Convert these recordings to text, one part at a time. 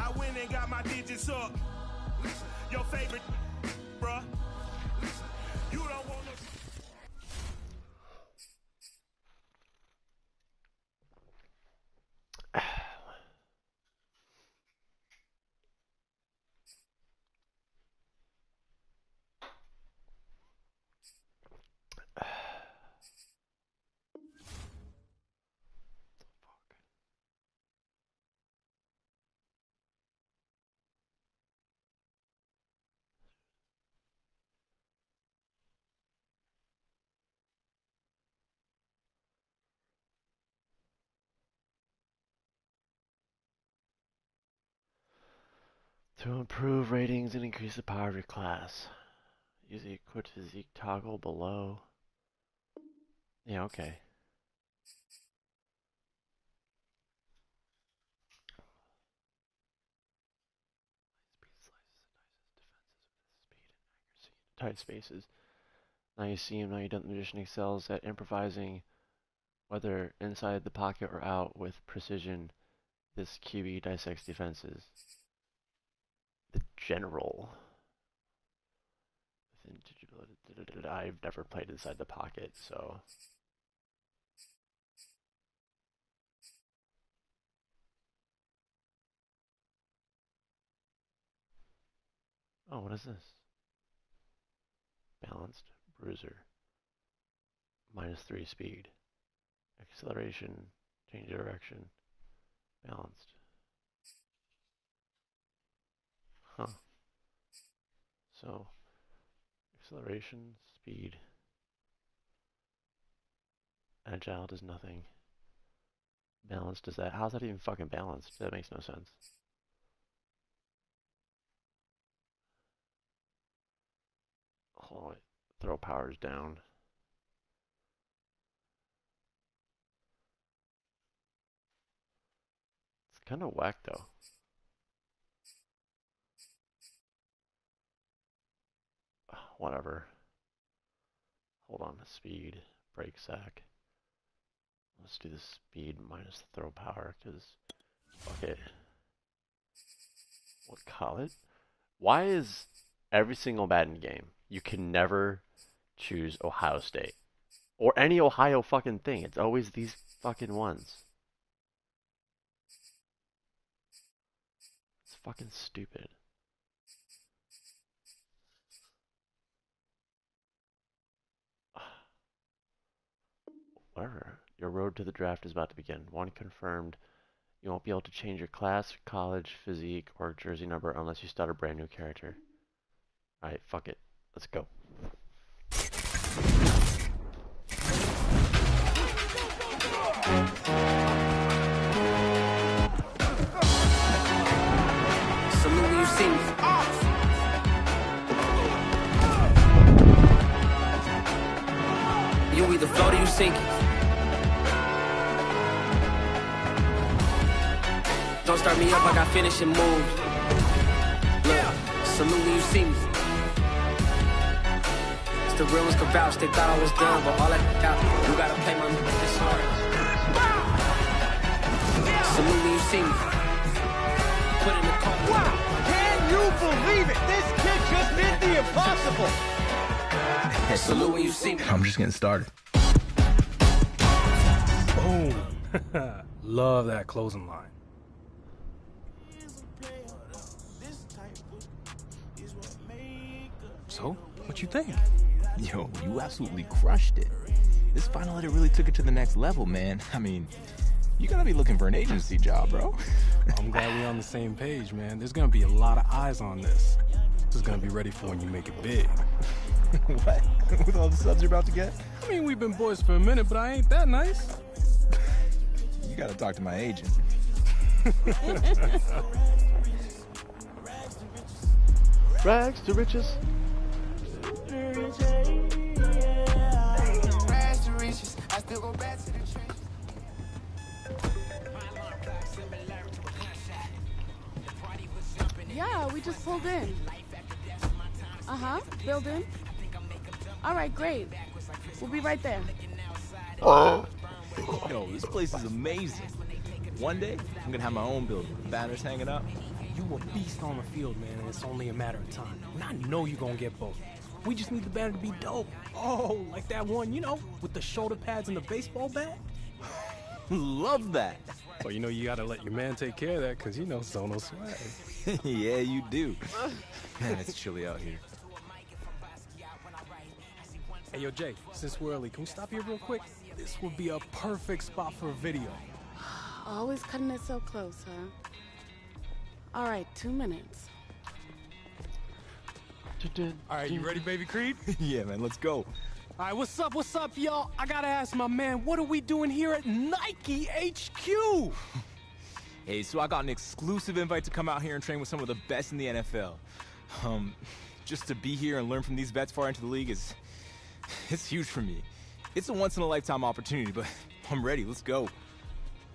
I went and got my digits up. Your favorite, bruh. You don't want to. To improve ratings and increase the power of your class, use the equip physique toggle below. Yeah, okay. Tight spaces. Now you see him, now you don't. The magician excels at improvising, whether inside the pocket or out, with precision. This QB dissects defenses. The general. I've never played inside the pocket, so. Oh, what is this? Balanced, bruiser. -3 speed. Acceleration, change direction. Balanced. Huh. So, acceleration, speed. Agile does nothing. Balanced does that. How's that even fucking balanced? That makes no sense. Hold on, throw powers down. It's kind of whack though. Whatever. Hold on, speed, brake sack. Let's do the speed minus the throw power, because fuck it. What, call it? Why is every single Madden game you can never choose Ohio State? Or any Ohio fucking thing. It's always these fucking ones. It's fucking stupid. Whatever. Your road to the draft is about to begin. One confirmed. You won't be able to change your class, college, physique, or jersey number unless you start a brand new character. Alright, fuck it. Let's go. Salute when you see me. You either float or you sink it. Don't start me up, I got finishing moves. Look, salute when you see me. It's the real ones can vouch, they thought I was done, but all I got, you gotta play my music this hard. Salute when you see me. Put in the car. Wow! Can you believe it? This kid just did the impossible! Salute when you see me. I'm just getting started. Boom. Love that closing line. So, what you think? Yo, you absolutely crushed it. This final edit really took it to the next level, man. I mean, you gotta be looking for an agency job, bro. I'm glad we're on the same page, man. There's gonna be a lot of eyes on this. This is gonna be ready for when you make it big. What? With all the subs you're about to get? I mean, we've been boys for a minute, but I ain't that nice. You gotta talk to my agent. Rags to riches. Yeah, we just pulled in. Building. All right, great. We'll be right there. Yo, this place is amazing. One day, I'm gonna have my own building with banners hanging up. You a beast on the field, man, and it's only a matter of time. And I know you're gonna get both. We just need the banner to be dope. Oh, like that one, you know, with the shoulder pads and the baseball bat. Love that. Well, you know, you gotta let your man take care of that, because you know Sono swag. Yeah, you do. Man, it's chilly out here. Hey, yo, Jay, since we're early, can we stop here real quick? This would be a perfect spot for a video. Always cutting it so close, huh? All right, 2 minutes. All right, you ready, baby Creed? Yeah, man, let's go. All right, what's up, y'all? I gotta ask my man, what are we doing here at Nike HQ? Hey, so I got an exclusive invite to come out here and train with some of the best in the NFL. Just to be here and learn from these vets far into the league it's huge for me. It's a once-in-a-lifetime opportunity, but I'm ready. Let's go.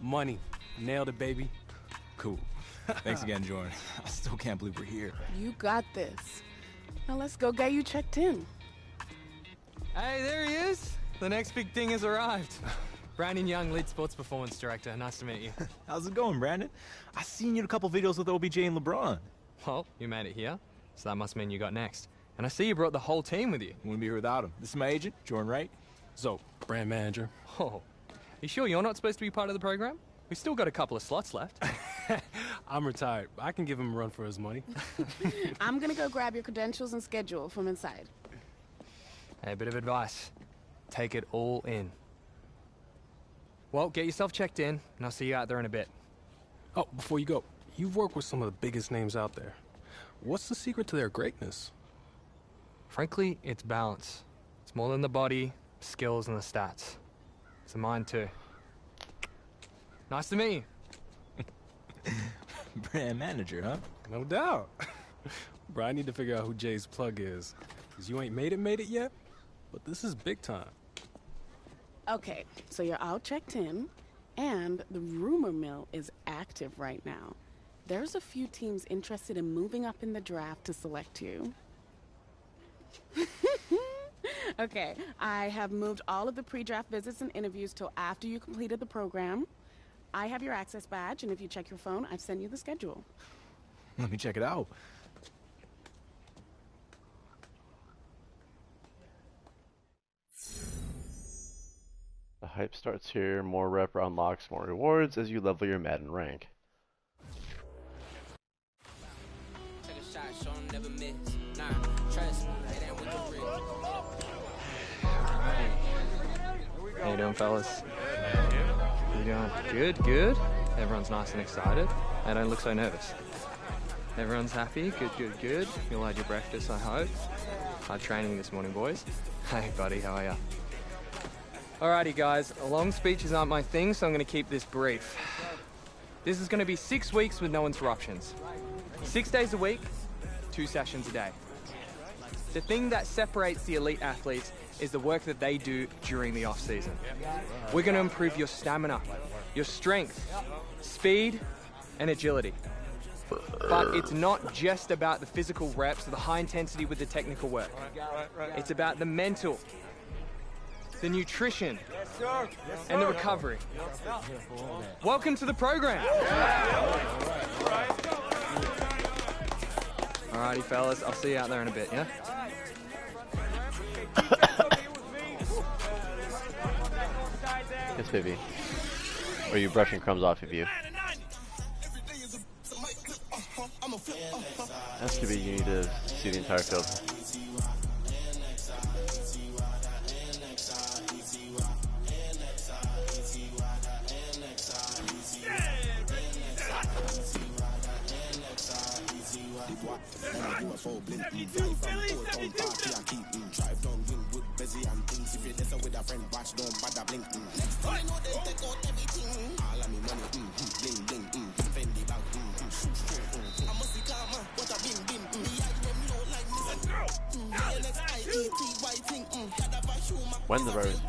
Money. Nailed it, baby. Cool. Thanks again, Jordan. I still can't believe we're here. You got this. Now let's go get you checked in. Hey, there he is. The next big thing has arrived. Brandon Young, lead sports performance director. Nice to meet you. How's it going, Brandon? I seen you in a couple videos with OBJ and LeBron. Well, you made it here, so that must mean you got next. And I see you brought the whole team with you. Wouldn't be here without him. This is my agent, Jordan Wright. So, brand manager. Oh, you sure you're not supposed to be part of the program? We've still got a couple of slots left. I'm retired. I can give him a run for his money. I'm gonna go grab your credentials and schedule from inside. Hey, a bit of advice. Take it all in. Well, get yourself checked in, and I'll see you out there in a bit. Oh, before you go, you've worked with some of the biggest names out there. What's the secret to their greatness? Frankly, it's balance. It's more than the body, skills, and the stats. It's the mind, too. Nice to meet you. Brand manager, huh? No doubt. Bro, I need to figure out who Jay's plug is. Because you ain't made it yet, but this is big time. Okay, so you're all checked in, and the rumor mill is active right now. There's a few teams interested in moving up in the draft to select you. Okay, I have moved all of the pre-draft visits and interviews till after you completed the program. I have your access badge, and if you check your phone, I've sent you the schedule. Let me check it out. The hype starts here. More rep unlocks more rewards as you level your Madden rank. Take a shot, show 'em never miss. Nah, trust me, it ain't with the real. How you doing, fellas? How you doing? Good, good. Everyone's nice and excited. They don't look so nervous. Everyone's happy. Good, good, good. You'll had your breakfast, I hope. Hard training this morning, boys. Hey, buddy, how are ya? Alrighty, guys. Long speeches aren't my thing, so I'm going to keep this brief. This is going to be 6 weeks with no interruptions. 6 days a week, 2 sessions a day. The thing that separates the elite athletes is the work that they do during the off-season. We're going to improve your stamina, your strength, speed, and agility. But it's not just about the physical reps or the high intensity with the technical work. It's about the mental, the nutrition, and the recovery. Welcome to the program. Alrighty, fellas, I'll see you out there in a bit, yeah? Yes, baby. Or are you brushing crumbs off of you? Has to be, you need to see the entire field. When the road.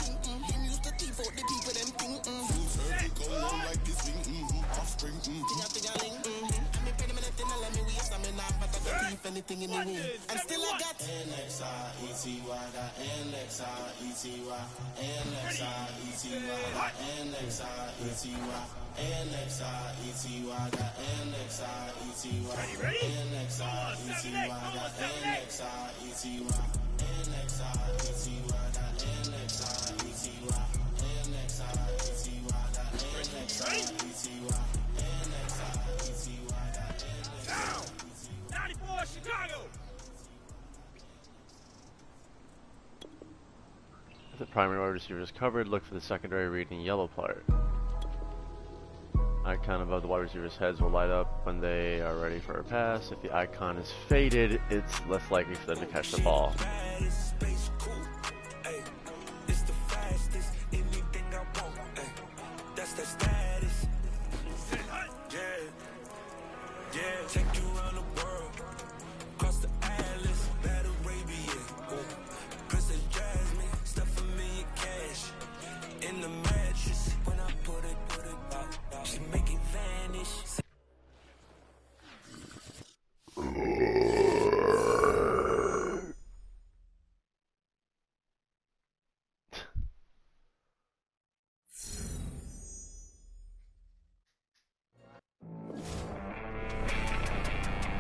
Anything in the room, and still I got NXIETY, got NXIETY, NXIETY, NXIETY, NXIETY, got NXIETY, Down! 94 Chicago! If the primary wide receiver is covered, look for the secondary reading yellow part. Icon above the wide receiver's heads will light up when they are ready for a pass. If the icon is faded, it's less likely for them to catch the ball.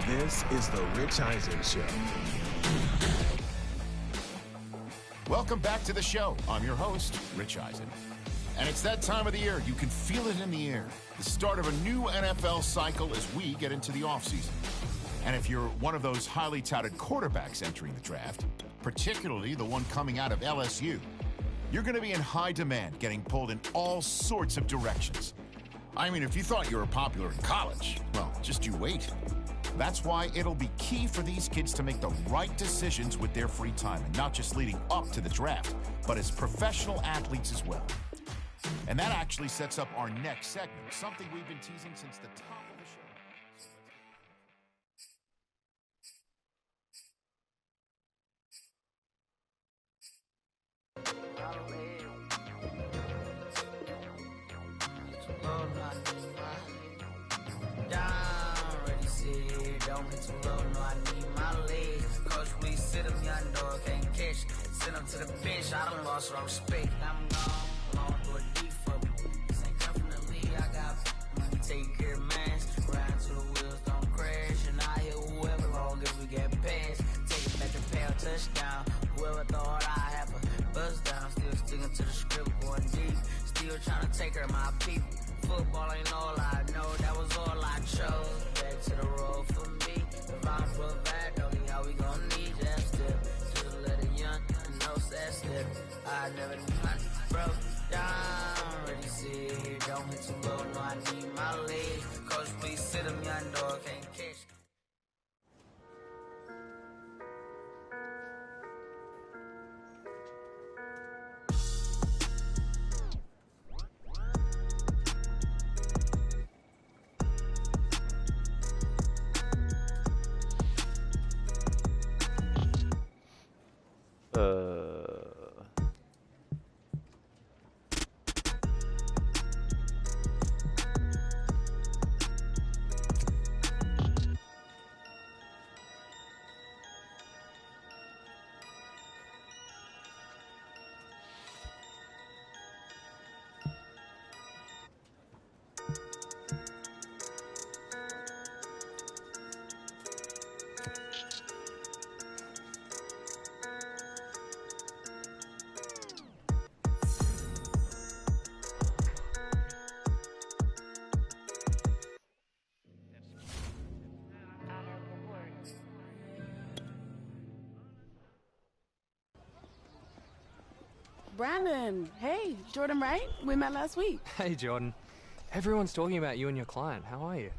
This is the Rich Eisen Show. Welcome back to the show. I'm your host, Rich Eisen. And it's that time of the year. You can feel it in the air. The start of a new NFL cycle as we get into the offseason. And if you're one of those highly touted quarterbacks entering the draft, particularly the one coming out of LSU, you're going to be in high demand, getting pulled in all sorts of directions. I mean, if you thought you were popular in college, well, just you wait. That's why it'll be key for these kids to make the right decisions with their free time, and not just leading up to the draft, but as professional athletes as well. And that actually sets up our next segment, something we've been teasing since the top of the show. Don't hit too low, no, I need my legs. Coach, we sit him, young dog, can't catch. Send him to the bench, I done lost all respect. I'm gone, long through a deep for me. This ain't come from the league, I got money, take care of mans. Ride to the wheels, don't crash. And I hit whoever long as we get past. Take it back to pound, touchdown. Whoever thought I have a buzz down. Still sticking to the script, going deep. Still trying to take care of my people. Football ain't all I know, that was all I chose. Back to the road for me. If I'm provide, don't need how we gon' need that step. Just let a young know that step. I never knew my broke down. Ready, see, don't hit too low, no, I need my legs. Coach, please sit him, young dog, can't catch. Brandon, hey, Jordan, right? We met last week. Hey, Jordan. Everyone's talking about you and your client. How are you?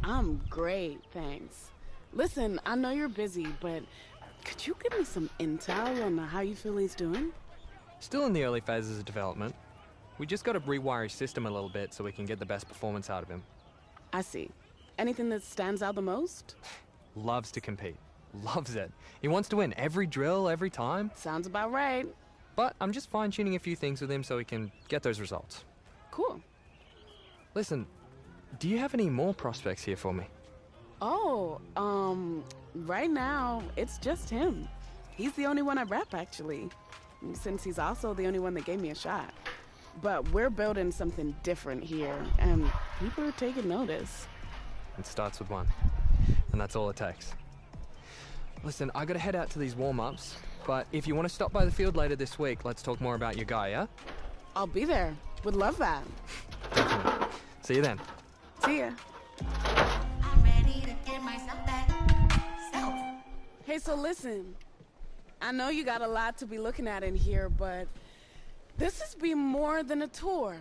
I'm great, thanks. Listen, I know you're busy, but could you give me some intel on how you feel he's doing? Still in the early phases of development. We just got to rewire his system a little bit so we can get the best performance out of him. I see. Anything that stands out the most? Loves to compete. Loves it. He wants to win every drill, every time. Sounds about right. But I'm just fine-tuning a few things with him so he can get those results. Cool. Listen, do you have any more prospects here for me? Oh, right now, it's just him. He's the only one I rep, actually, since he's also the only one that gave me a shot. But we're building something different here, and people are taking notice. It starts with one. And that's all it takes. Listen, I gotta head out to these warm-ups, but if you want to stop by the field later this week, let's talk more about your guy, yeah? I'll be there. Would love that. Definitely. See you then. See ya. I'm ready to give myself that self. Hey, so listen. I know you got a lot to be looking at in here, but this has been more than a tour.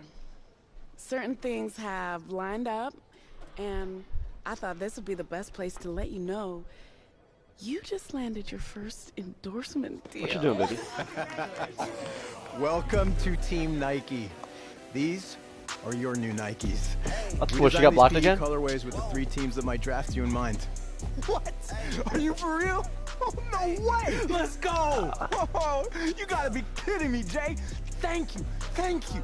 Certain things have lined up, and I thought this would be the best place to let you know you just landed your first endorsement deal. What you doing, baby? Welcome to Team Nike. These are your new Nikes. That's We what, she designed got these blocked PE again? colorways with the 3 teams that might draft you in mind. What? Are you for real? Oh, no way! Let's go! Oh, you gotta be kidding me, Jay. Thank you. Thank you.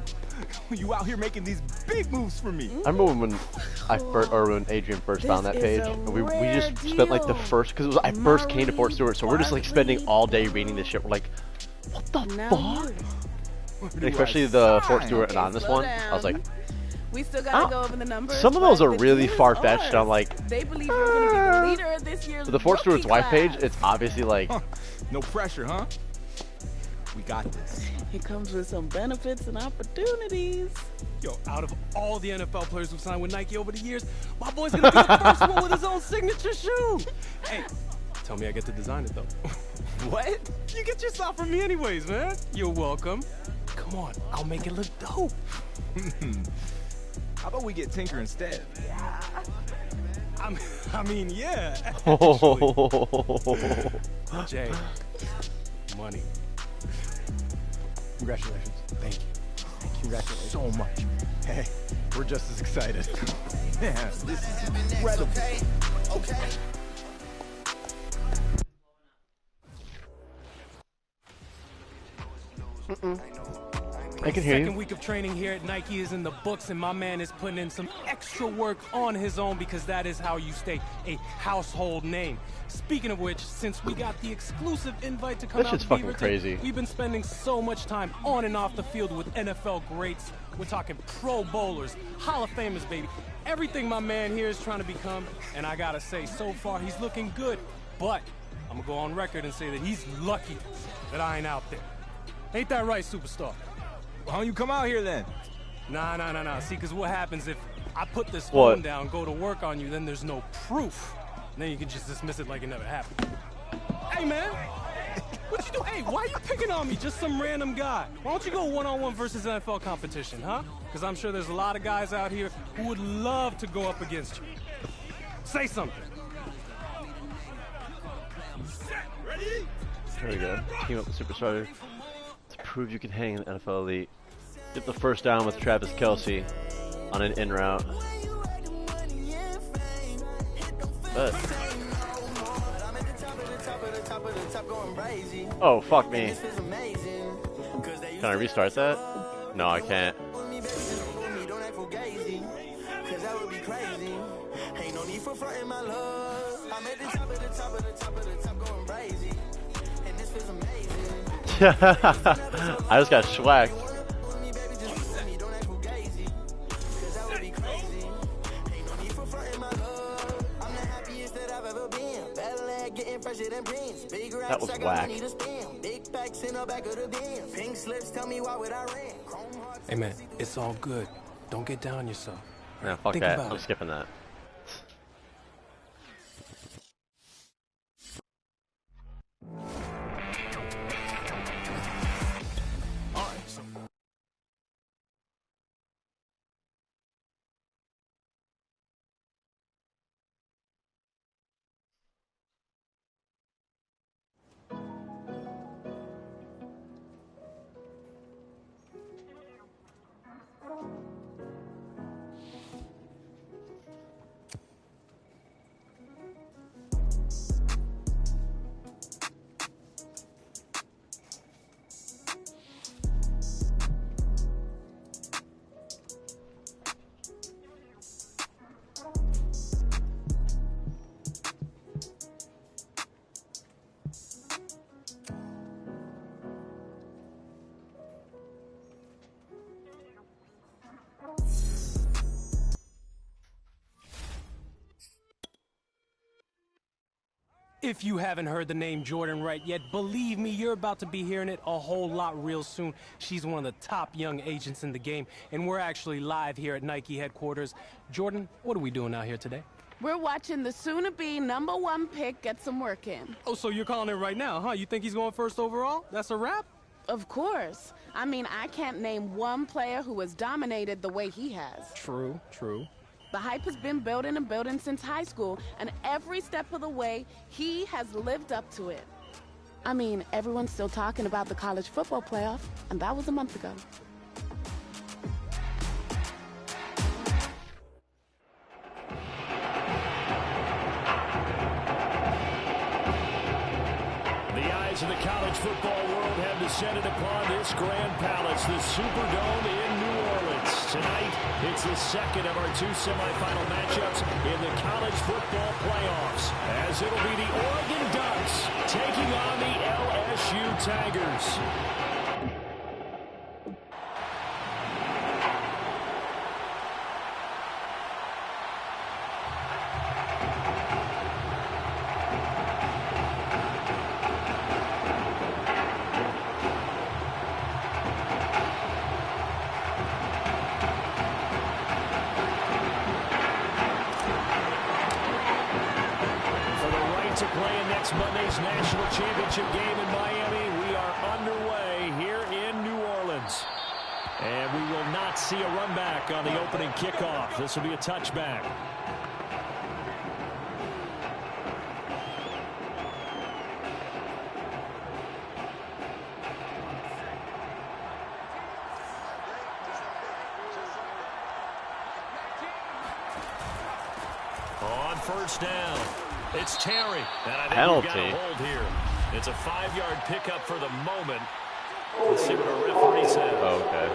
You out here making these big moves for me. I remember when Adrian first found that page, and we just spent like the first, because I first came to Fort Stewart, so we're just like spending all day reading this shit. We're like, what the fuck? And especially the Fort Stewart Anonymous one. I was like, we still gotta go over the numbers. some of those but are the really team is far-fetched. ours. I'm like, They believe you're gonna be the leader of this year's the Fort Stewart's wife rookie page, class. it's obviously like, No pressure, huh? We got this. It comes with some benefits and opportunities. Yo, out of all the NFL players who've signed with Nike over the years, my boy's gonna be the first one with his own signature shoe. Hey, tell me I get to design it though. What? You get your stuff from me anyways, man. You're welcome. Come on, I'll make it look dope. How about we get Tinker instead? I mean, yeah. Actually. Jay, money. Congratulations. Thank you. Congratulations. So much. Hey, we're just as excited. Man, this is incredible. Okay. I can hear Second you. week of training here at Nike is in the books, and my man is putting in some extra work on his own because that is how you stay a household name. Speaking of which, since we got the exclusive invite to come That out shit's to fucking Beaverton, crazy. we've been spending so much time on and off the field with NFL greats. We're talking Pro Bowlers, Hall of Famers, baby. Everything my man here is trying to become, and I gotta say, so far he's looking good. But I'm gonna go on record and say that he's lucky that I ain't out there. Ain't that right, superstar? Why don't you come out here then? Nah. See, because what happens if I put this What? phone down, go to work on you, then there's no proof. And then you can just dismiss it like it never happened. Hey, man. What you do? Hey, why you picking on me? Just some random guy. Why don't you go one-on-one versus NFL competition, huh? Because I'm sure there's a lot of guys out here who would love to go up against you. Say something. There we go. Team up with Superstar to prove you can hang in the NFL Elite. Get the first down with Travis Kelce on an in route. But, oh, fuck me. Can I restart that? No, I can't. I just got schwacked. That was whack. Hey, man, it's all good. Don't get down on yourself. Nah, fuck Think that. about I'm it. skipping that. If you haven't heard the name Jordan Wright yet, believe me, you're about to be hearing it a whole lot real soon. She's one of the top young agents in the game, and we're actually live here at Nike headquarters. Jordan, what are we doing out here today? We're watching the soon-to-be #1 pick get some work in. Oh, so you're calling it right now, huh? You think he's going first overall? That's a wrap? Of course. I mean, I can't name one player who has dominated the way he has. True, true. The hype has been building and building since high school, and every step of the way, he has lived up to it. I mean, everyone's still talking about the college football playoff, and that was a month ago. The eyes of the college football world have descended upon this grand palace, the Superdome in New Orleans. Tonight, it's the second of our 2 semifinal matchups in the college football playoffs, as it'll be the Oregon Ducks taking on the LSU Tigers. To play in next Monday's national championship game in Miami, we are underway here in New Orleans. And we will not see a run back on the opening kickoff. This will be a touchback. On first down. It's Terry, and I think penalty. We've got a hold here. It's a 5-yard pickup for the moment. Let's see what our referee says. Oh, okay.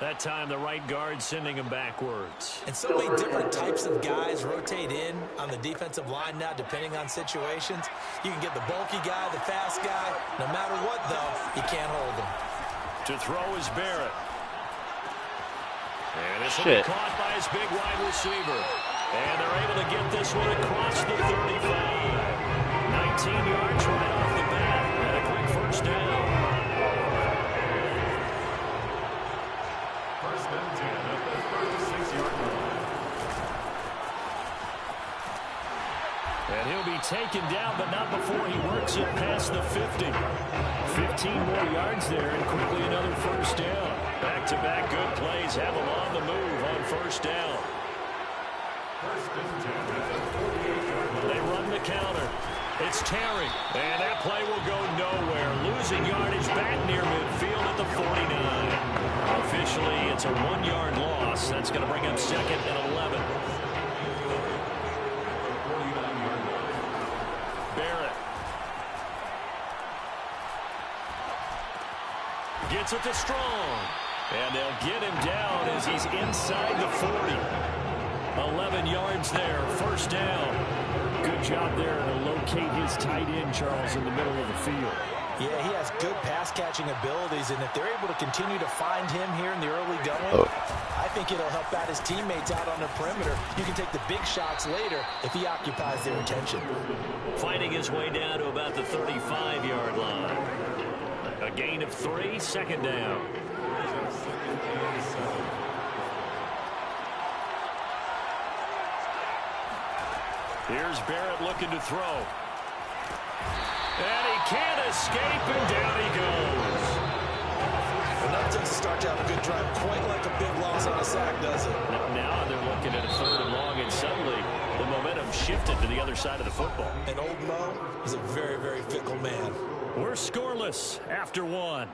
That time the right guard sending him backwards. And so many different types of guys rotate in on the defensive line now, depending on situations. You can get the bulky guy, the fast guy. No matter what, though, you can't hold him. To throw is Barrett. And this will be caught by his big wide receiver. And they're able to get this one across the 35. 19 yards right off the bat. And a quick first down. First and 10 at the 36-yard line. And he'll be taken down, but not before he works it past the 50. 15 more yards there, and quickly another first down. Back-to-back good plays have him on the move on first down. They run the counter. It's Terry, and that play will go nowhere. Losing yardage back near midfield at the 49. Officially, it's a 1-yard loss. That's going to bring up 2nd and 11. Barrett gets it to Strong, and they'll get him down as he's inside the 40. 11 yards there, first down. Good job there to locate his tight end, Charles, in the middle of the field. Yeah, he has good pass-catching abilities, and if they're able to continue to find him here in the early going, I think it'll help out his teammates out on the perimeter. You can take the big shots later if he occupies their attention. Fighting his way down to about the 35-yard line. A gain of 3, second down. Here's Barrett looking to throw. And he can't escape, and down he goes. Well, that doesn't start to have a good drive quite like a big loss on a sack, does it? Now they're looking at a 3rd and long, and suddenly the momentum shifted to the other side of the football. And old Mo is a very, very fickle man. We're scoreless after 1.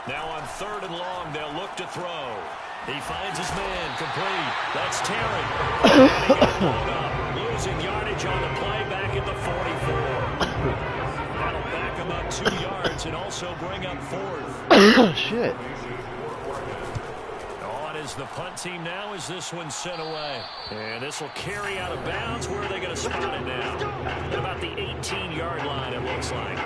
Now on 3rd and long, they'll look to throw. He finds his man, complete. That's Terry. And he got blown up. Losing yardage on the play back at the 44. That'll back him up 2 yards and also bring up 4th. Shit. On as the punt team now as this one's sent away. And this will carry out of bounds. Where are they going to spot it now? At about the 18-yard line, it looks like.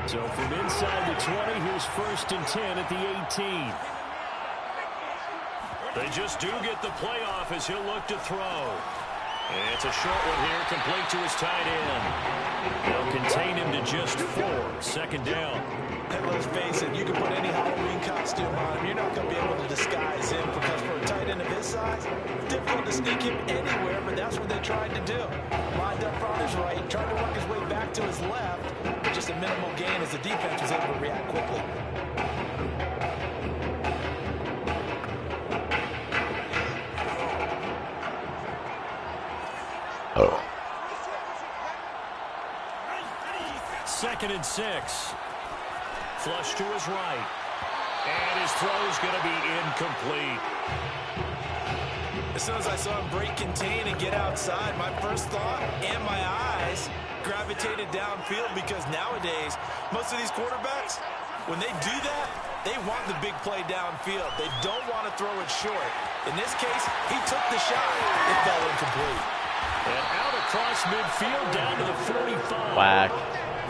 So from inside the 20, here's 1st and 10 at the 18. They just do get the playoff as he'll look to throw. And it's a short one here, complete to his tight end. They'll contain him to just 4. 2nd down. And let's face it, you can put any Halloween costume on him. You're not going to be able to disguise him because for a tight end of his size, difficult to sneak him anywhere, but that's what they tried to do. Lined up on his right, tried to work his way back to his left, but just a minimal gain as the defense was able to react quickly. Oh. 2nd and 6. Flush to his right. And his throw's going to be incomplete. As soon as I saw him break contain and get outside, my first thought and my eyes gravitated downfield because nowadays, most of these quarterbacks, when they do that, they want the big play downfield. They don't want to throw it short. In this case, he took the shot. It fell incomplete. And out across midfield down to the 45. Whack.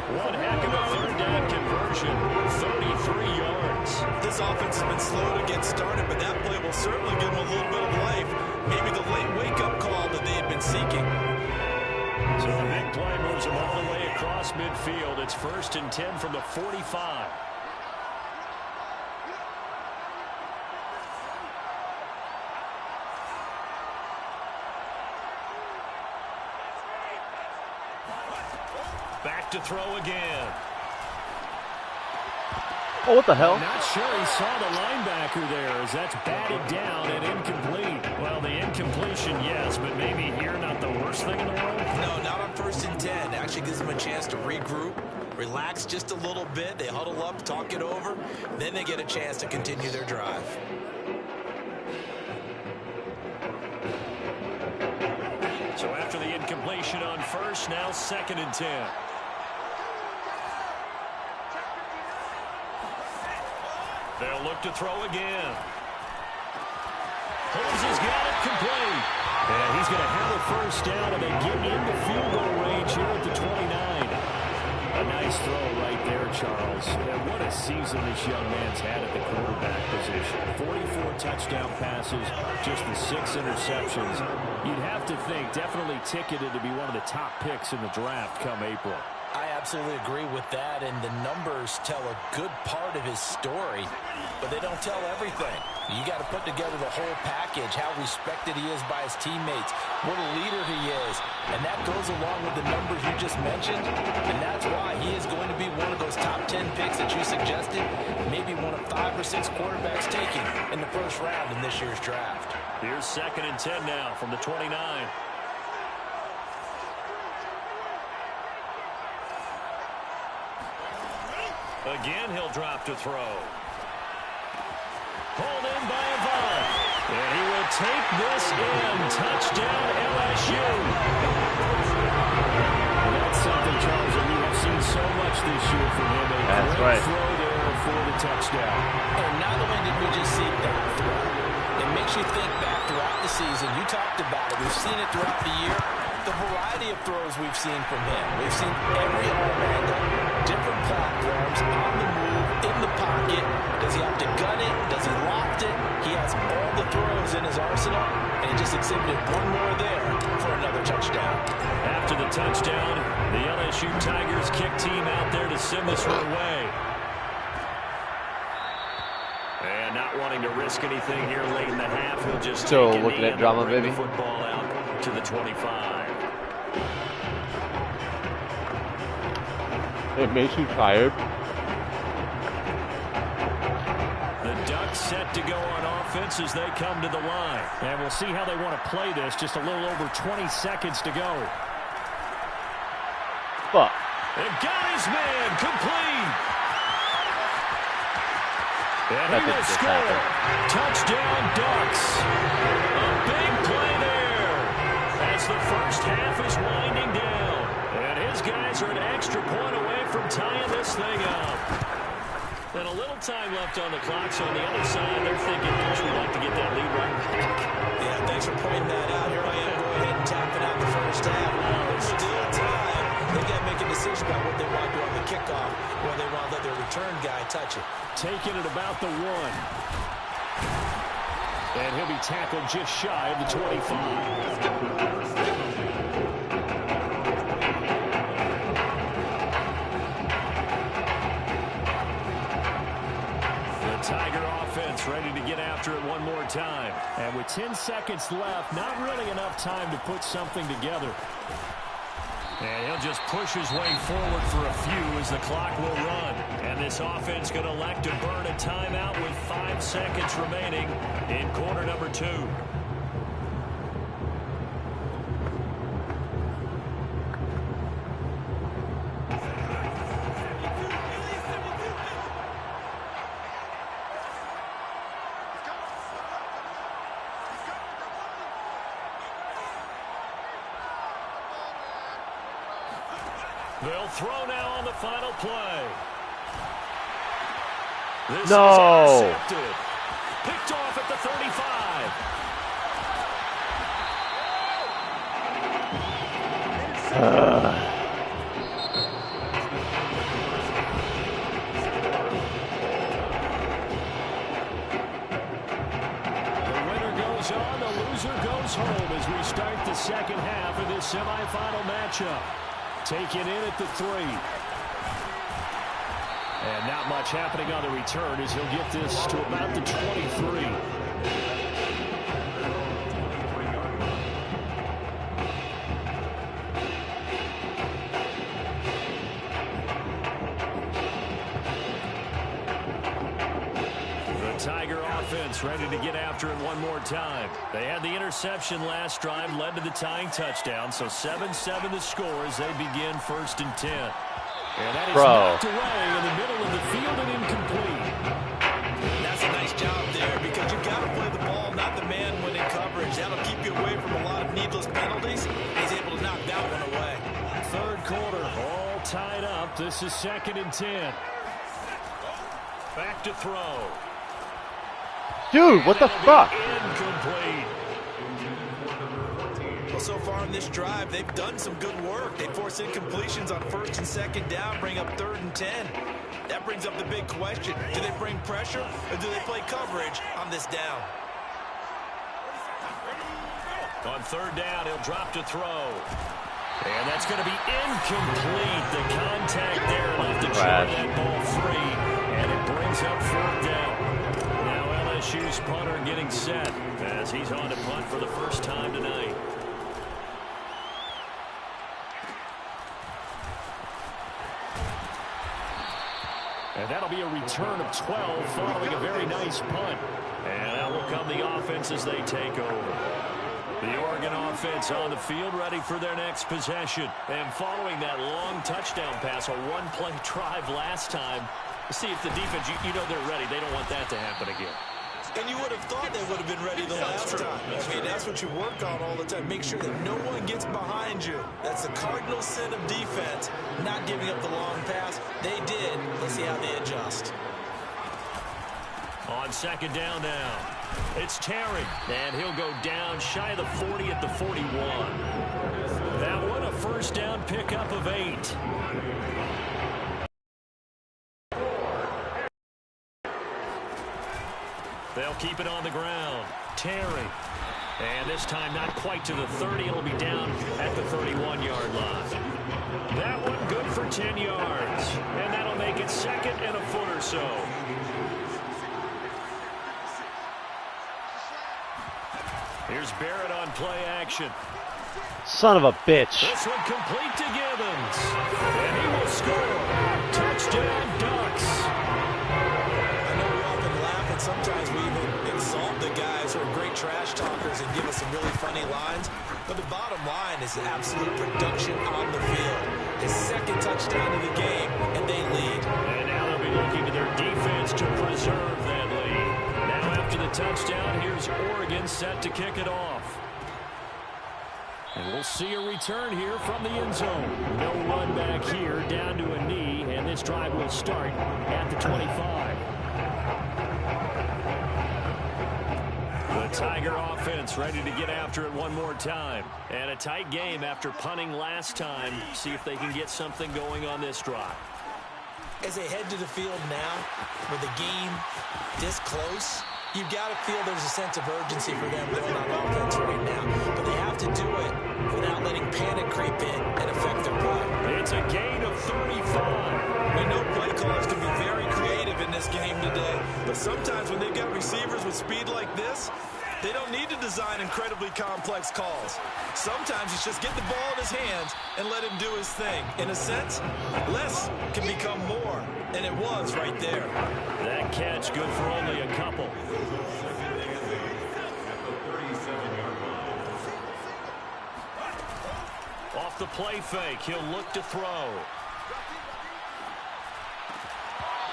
One heck of a 3rd down conversion. 33 yards. This offense has been slow to get started, but that play will certainly give them a little bit of life. Maybe the late wake-up call that they had been seeking. So a big play moves them all the way across midfield. It's 1st and 10 from the 45. Back to throw again. Oh, what the hell? I'm not sure he saw the linebacker there as that's batted down and incomplete. Well, the incompletion, yes, but maybe here not the worst thing in the world? No, not on 1st and 10. It actually gives them a chance to regroup, relax just a little bit. They huddle up, talk it over. Then they get a chance to continue their drive. So after the incompletion on 1st, now 2nd and 10. They'll look to throw again. Holmes has got it complete. And he's going to have a 1st down, and they get into field goal range here at the 29. A nice throw right there, Charles. And what a season this young man's had at the quarterback position. 44 touchdown passes, just the 6 interceptions. You'd have to think definitely ticketed to be one of the top picks in the draft come April. I absolutely agree with that, and the numbers tell a good part of his story, but they don't tell everything. You got to put together the whole package, how respected he is by his teammates, what a leader he is, and that goes along with the numbers you just mentioned, and that's why he is going to be one of those top 10 picks that you suggested, maybe one of 5 or 6 quarterbacks taken in the 1st round in this year's draft. Here's 2nd and 10 now from the 29. Again, he'll drop to throw. Pulled in by Avant. And he will take this in. Touchdown, LSU. That's something, Charles, that we have seen so much this year from him. That's right. Throw there for the touchdown. And not only did we just see that throw, it makes you think back throughout the season. You talked about it. We've seen it throughout the year. The variety of throws we've seen from him. We've seen every arm angle, different platforms, on the move, in the pocket. Does he have to gun it? Does he loft it? He has all the throws in his arsenal, and he just exhibited one more there for another touchdown. After the touchdown, the LSU Tigers kick team out there to send this one away. And not wanting to risk anything here late in the half, he'll just still take looking at drama, baby. The football out to the 25. It makes you tired. The Ducks set to go on offense as they come to the line. And we'll see how they want to play this. Just a little over 20 seconds to go. Fuck. And got his man complete. And he will score. Touchdown, Ducks. A big play there as the first half is winding down. And his guys are an extra point away from tying this thing up. And a little time left on the clock, so on the other side, they're thinking, gosh, we'd like to get that lead right back. Yeah, thanks for pointing that out. Here I am going ahead and tapping out the first half. There's still time. They've got to make a decision about what they want to do on the kickoff, or they want to let their return guy touch it. Taking it about the 1. And he'll be tackled just shy of the 25. Tiger offense ready to get after it one more time. And with 10 seconds left, not really enough time to put something together. And he'll just push his way forward for a few as the clock will run. And this offense going to elect to burn a timeout with 5 seconds remaining in quarter number 2. They'll throw now on the final play. This is intercepted. Picked off at the 35. The winner goes on, the loser goes home as we start the second half of this semifinal matchup. Taken in at the 3. And not much happening on the return as he'll get this to about the 23. The Tiger offense ready to get after it one more time. They had the interception last drive, led to the tying touchdown, so 7-7 the score as they begin 1st and 10. And that is knocked away in the middle of the field and incomplete. That's a nice job there because you've got to play the ball, not the man when in coverage. That'll keep you away from a lot of needless penalties. He's able to knock that one away. 3rd quarter, all tied up. This is 2nd and 10. Back to throw. Dude, what the fuck? Incomplete. Well, so far in this drive, they've done some good work. They force incompletions on 1st and 2nd down, bring up 3rd and 10. That brings up the big question. Do they bring pressure or do they play coverage on this down? On 3rd down, he'll drop to throw. And that's going to be incomplete. The contact there left to try that ball free. And it brings up 4th down. Now LSU's punter getting set as he's on to punt for the first time tonight. And that'll be a return of 12 following a very nice punt. And now will come the offense as they take over. The Oregon offense on the field ready for their next possession. And following that long touchdown pass, a one-play drive last time, see if the defense, you know they're ready. They don't want that to happen again. And you would have thought they would have been ready the last time. I mean, that's what you work on all the time. Make sure that no one gets behind you. That's the cardinal sin of defense, not giving up the long pass. They did. Let's see how they adjust. On 2nd down now, it's Terry, and he'll go down shy of the 40 at the 41. That one a 1st down pickup of 8. They'll keep it on the ground. Terry. And this time not quite to the 30. It'll be down at the 31-yard line. That one good for 10 yards. And that'll make it 2nd and a foot or so. Here's Barrett on play action. Son of a bitch. This one complete to Gibbons. And he will score. Touchdown, Ducks. I know we often laugh, and sometimes we even insult the guys who are great trash talkers and give us some really funny lines. But the bottom line is absolute production on the field. His 2nd touchdown of the game, and they lead. And now they'll be looking to their defense to preserve that the touchdown. Here's Oregon set to kick it off. And we'll see a return here from the end zone. No run back here, down to a knee, and this drive will start at the 25. The Tiger offense ready to get after it one more time. And a tight game after punting last time. See if they can get something going on this drive. As they head to the field now, with the game this close, you've got to feel there's a sense of urgency for them going on offense right now. But they have to do it without letting panic creep in and affect their play. It's a gain of 35. We know play callers can be very creative in this game today, but sometimes when they've got receivers with speed like this, they don't need to design incredibly complex calls. Sometimes it's just get the ball in his hands and let him do his thing. In a sense, less can become more, and it was right there. That catch good for only a couple. Off the play fake, he'll look to throw.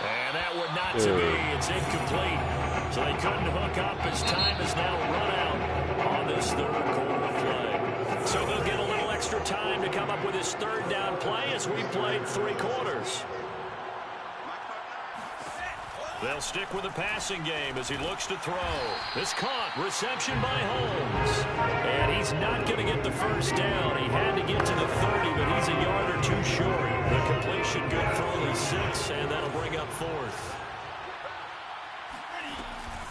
And that would not to be. It's incomplete. So they couldn't hook up as time is now run out on this third quarter play. So they'll get a little extra time to come up with his third down play as we played 3 quarters. They'll stick with the passing game as he looks to throw. This caught. Reception by Holmes. And he's not going to get the first down. He had to get to the 30, but he's a yard or 2 short. The completion good for only 6, and that'll bring up 4th.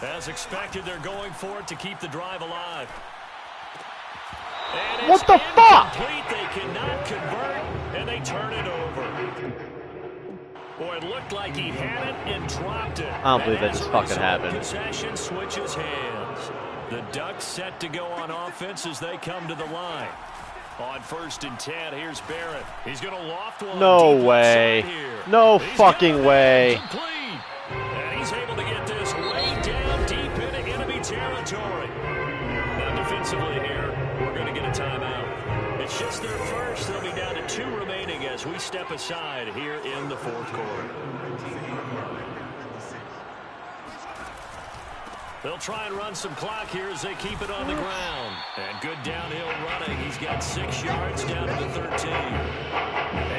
As expected, they're going for it to keep the drive alive. And what the fuck? They cannot convert, and they turn it over. Boy, it looked like he had it and dropped it. I don't believe that just fucking happened. Possession switches hands. The Ducks set to go on offense as they come to the line. On 1st and 10, here's Barrett. He's going to loft one. No way. No fucking way. Complete. And he's able to get this way down deep into enemy territory. Now defensively here, we're going to get a timeout. It's just their first. They'll be down to 2 remaining as we step aside here in the 4th quarter. They'll try and run some clock here as they keep it on the ground. And good downhill running. He's got 6 yards down to the 13.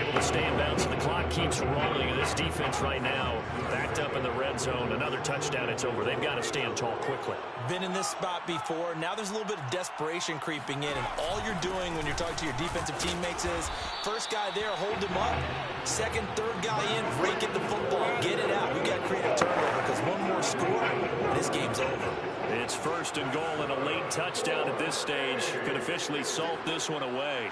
Able to stay in bounds, and the clock keeps rolling. And this defense right now backed up in the red zone. Another touchdown, it's over. They've got to stand tall quickly. Been in this spot before. Now there's a little bit of desperation creeping in, and all you're doing when you're talking to your defensive teammates is first guy there, hold him up. Second, third guy in, rake at the football, get it out. You got to create a turnover because one more score, and this game's over. It's 1st and goal, and a late touchdown at this stage could officially salt this one away.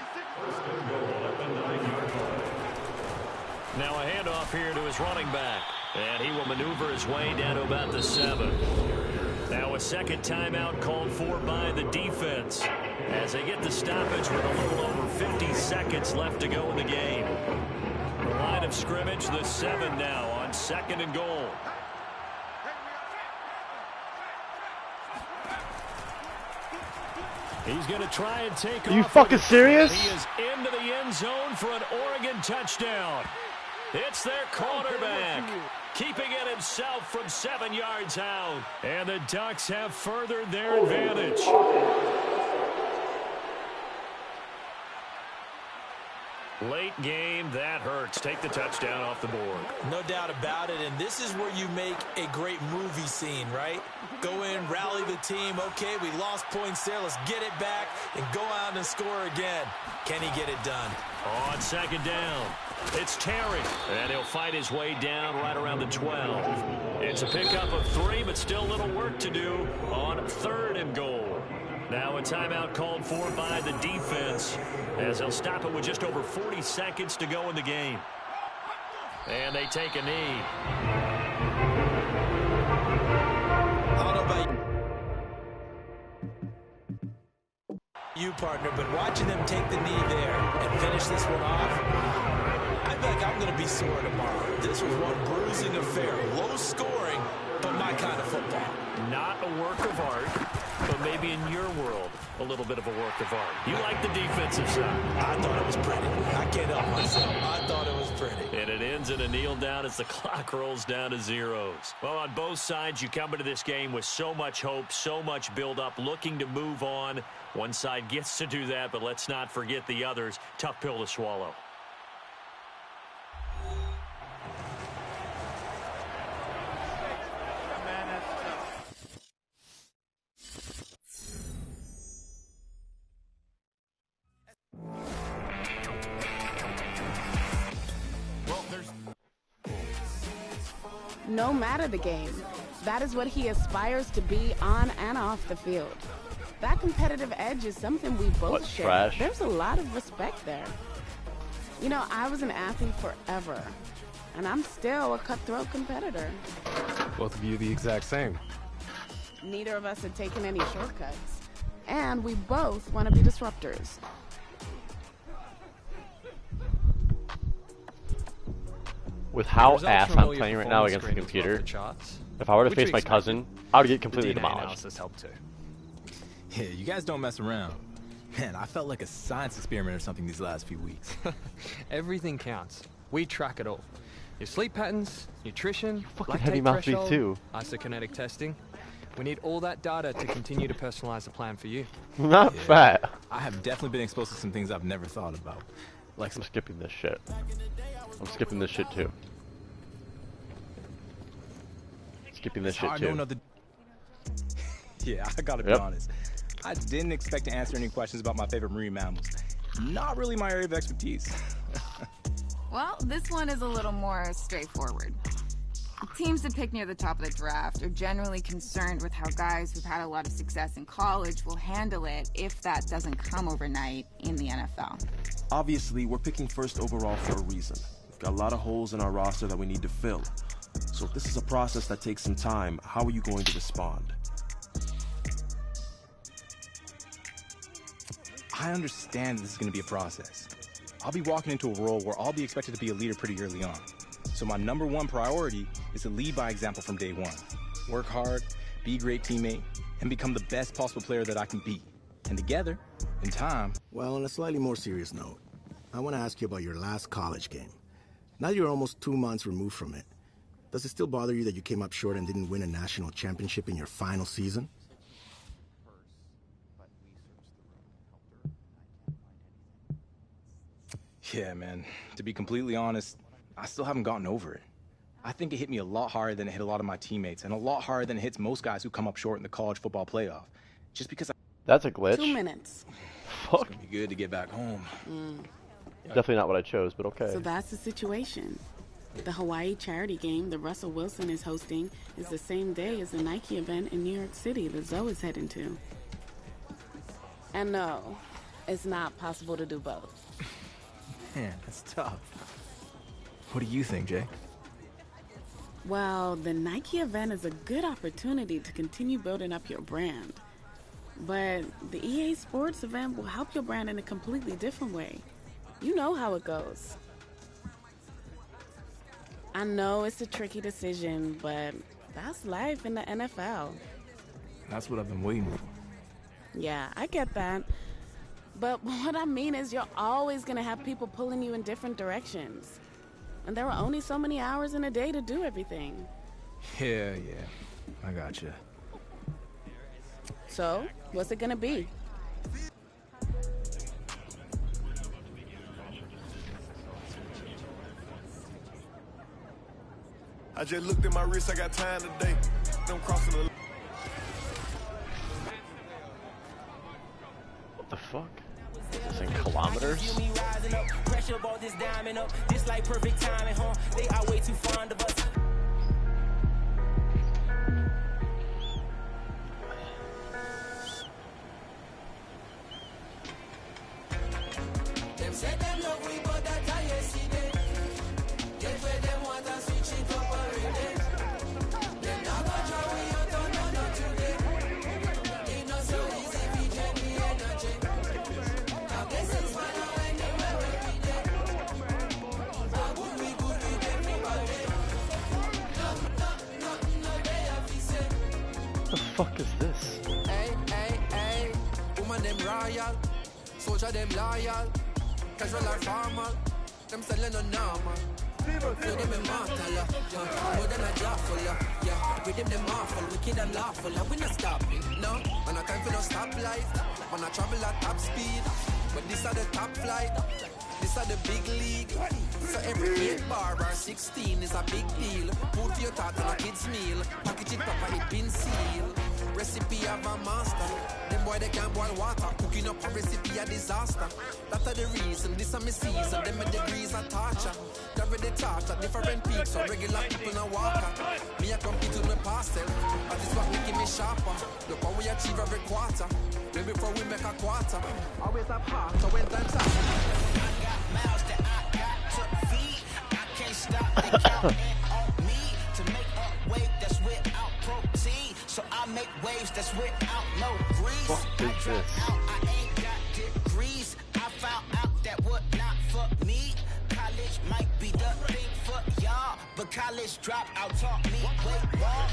Now a handoff here to his running back, and he will maneuver his way down to about the 7. Now a second timeout called for by the defense as they get the stoppage with a little over 50 seconds left to go in the game. The line of scrimmage, the 7 now on 2nd and goal. He's going to try and take off. Are you fucking serious? He is into the end zone for an Oregon touchdown. It's their quarterback, keeping it himself from 7 yards out. And the Ducks have furthered their advantage. Late game, that hurts. Take the touchdown off the board. No doubt about it, and this is where you make a great movie scene, right? Go in, rally the team. Okay, we lost points there. Let's get it back and go out and score again. Can he get it done? On 2nd down, it's Terry, and he'll fight his way down right around the 12. It's a pickup of 3, but still a little work to do on 3rd and goal. Now a timeout called for by the defense as they'll stop it with just over 40 seconds to go in the game. And they take a knee. I don't know about you, partner, but watching them take the knee there and finish this one off, I feel like I'm going to be sore tomorrow. This was one bruising affair. Low scoring, but my kind of football. Not a work of art, but maybe in your world, a little bit of a work of art. You like the defensive side. I thought it was pretty. I can't help myself. I thought it was pretty. And it ends in a kneel down as the clock rolls down to zeros. Well, on both sides, you come into this game with so much hope, so much build-up, looking to move on. One side gets to do that, but let's not forget the others. Tough pill to swallow. No matter the game, that is what he aspires to be on and off the field. That competitive edge is something we both share. Trash? There's a lot of respect there. You know, I was an athlete forever, and I'm still a cutthroat competitor. Both of you the exact same. Neither of us had taken any shortcuts, and we both want to be disruptors. With how ass I'm playing right now against the computer, if I were to face my cousin, I would get completely demolished. Yeah, you guys don't mess around. Man, I felt like a science experiment or something these last few weeks. Everything counts. We track it all. Your sleep patterns, nutrition, fucking heavy mouth me too. Isokinetic testing. We need all that data to continue to personalize the plan for you. Not fat. I have definitely been exposed to some things I've never thought about. Like, I'm skipping this shit. I'm skipping this shit too. Skipping this shit too. Yeah, I gotta be honest. I didn't expect to answer any questions about my favorite marine mammals. Not really my area of expertise. Well, this one is a little more straightforward. Teams that pick near the top of the draft are generally concerned with how guys who've had a lot of success in college will handle it if that doesn't come overnight in the NFL. Obviously, we're picking first overall for a reason. We've got a lot of holes in our roster that we need to fill. So if this is a process that takes some time, how are you going to respond? I understand this is going to be a process. I'll be walking into a role where I'll be expected to be a leader pretty early on. So my number one priority is to lead by example from day one. Work hard, be a great teammate, and become the best possible player that I can be. And together, in time... Well, on a slightly more serious note, I want to ask you about your last college game. Now you're almost 2 months removed from it. Does it still bother you that you came up short and didn't win a national championship in your final season? Yeah, man. To be completely honest, I still haven't gotten over it. I think it hit me a lot harder than it hit a lot of my teammates, and a lot harder than it hits most guys who come up short in the college football playoff. Just because That's a glitch. 2 minutes. Fuck. It's gonna be good to get back home. Definitely not what I chose, but okay. So that's the situation. The Hawaii charity game that Russell Wilson is hosting is the same day as the Nike event in New York City that Zoe is heading to. And no, it's not possible to do both. Man, that's tough. What do you think, Jay? Well, the Nike event is a good opportunity to continue building up your brand. But the EA Sports event will help your brand in a completely different way. You know how it goes. I know it's a tricky decision, but that's life in the NFL. That's what I've been waiting for. Yeah, I get that. But what I mean is you're always going to have people pulling you in different directions. And there are only so many hours in a day to do everything. Yeah, I gotcha. So, what's it going to be? I just looked at my wrist, I got time today. I'm crossing the... What the fuck? Is this in kilometers? Pressure ball this diamond up. This like perfect timing, huh? They are way too fond of us. Them say them love we, but that I yesterday. Get where them want and switch it up already. Them not gonna try we out on no today. It not so easy, we get the energy. Now this is why now when they were every day. How good we good with everybody. fuck is this? Hey, hey, hey. Woman them royal. Soldier them loyal. Casual or formal. Them selling no normal. Know them immortal, yeah. More than a jawful, yeah. With them awful, wicked and lawful, and we not stopping, no. And I can't feel no stoplight. When I travel at top speed, but this are the top flight. This are the big league. So every 8 bar or 16 is a big deal. Food for your thought on a kid's meal. Package it proper, it been sealed. Recipe of a master. Them boy they can't boil water. Cooking up a recipe a disaster. That's the reason. This is my season. Them my degrees are torture. They're ready torture. Different peaks. So regular people no walker. Me I compete with my pastel. That is what making me sharper. Look how we achieve every quarter. Maybe before we make a quarter. Always have heart. So when time's up. Miles that I got to feed. I can't stop the count on me to make up weight that's without protein. So I make waves that's without no grease. I dropped out, I ain't got degrees. I found out that would not for me. College might be the thing for y'all, but college dropout taught me wait more.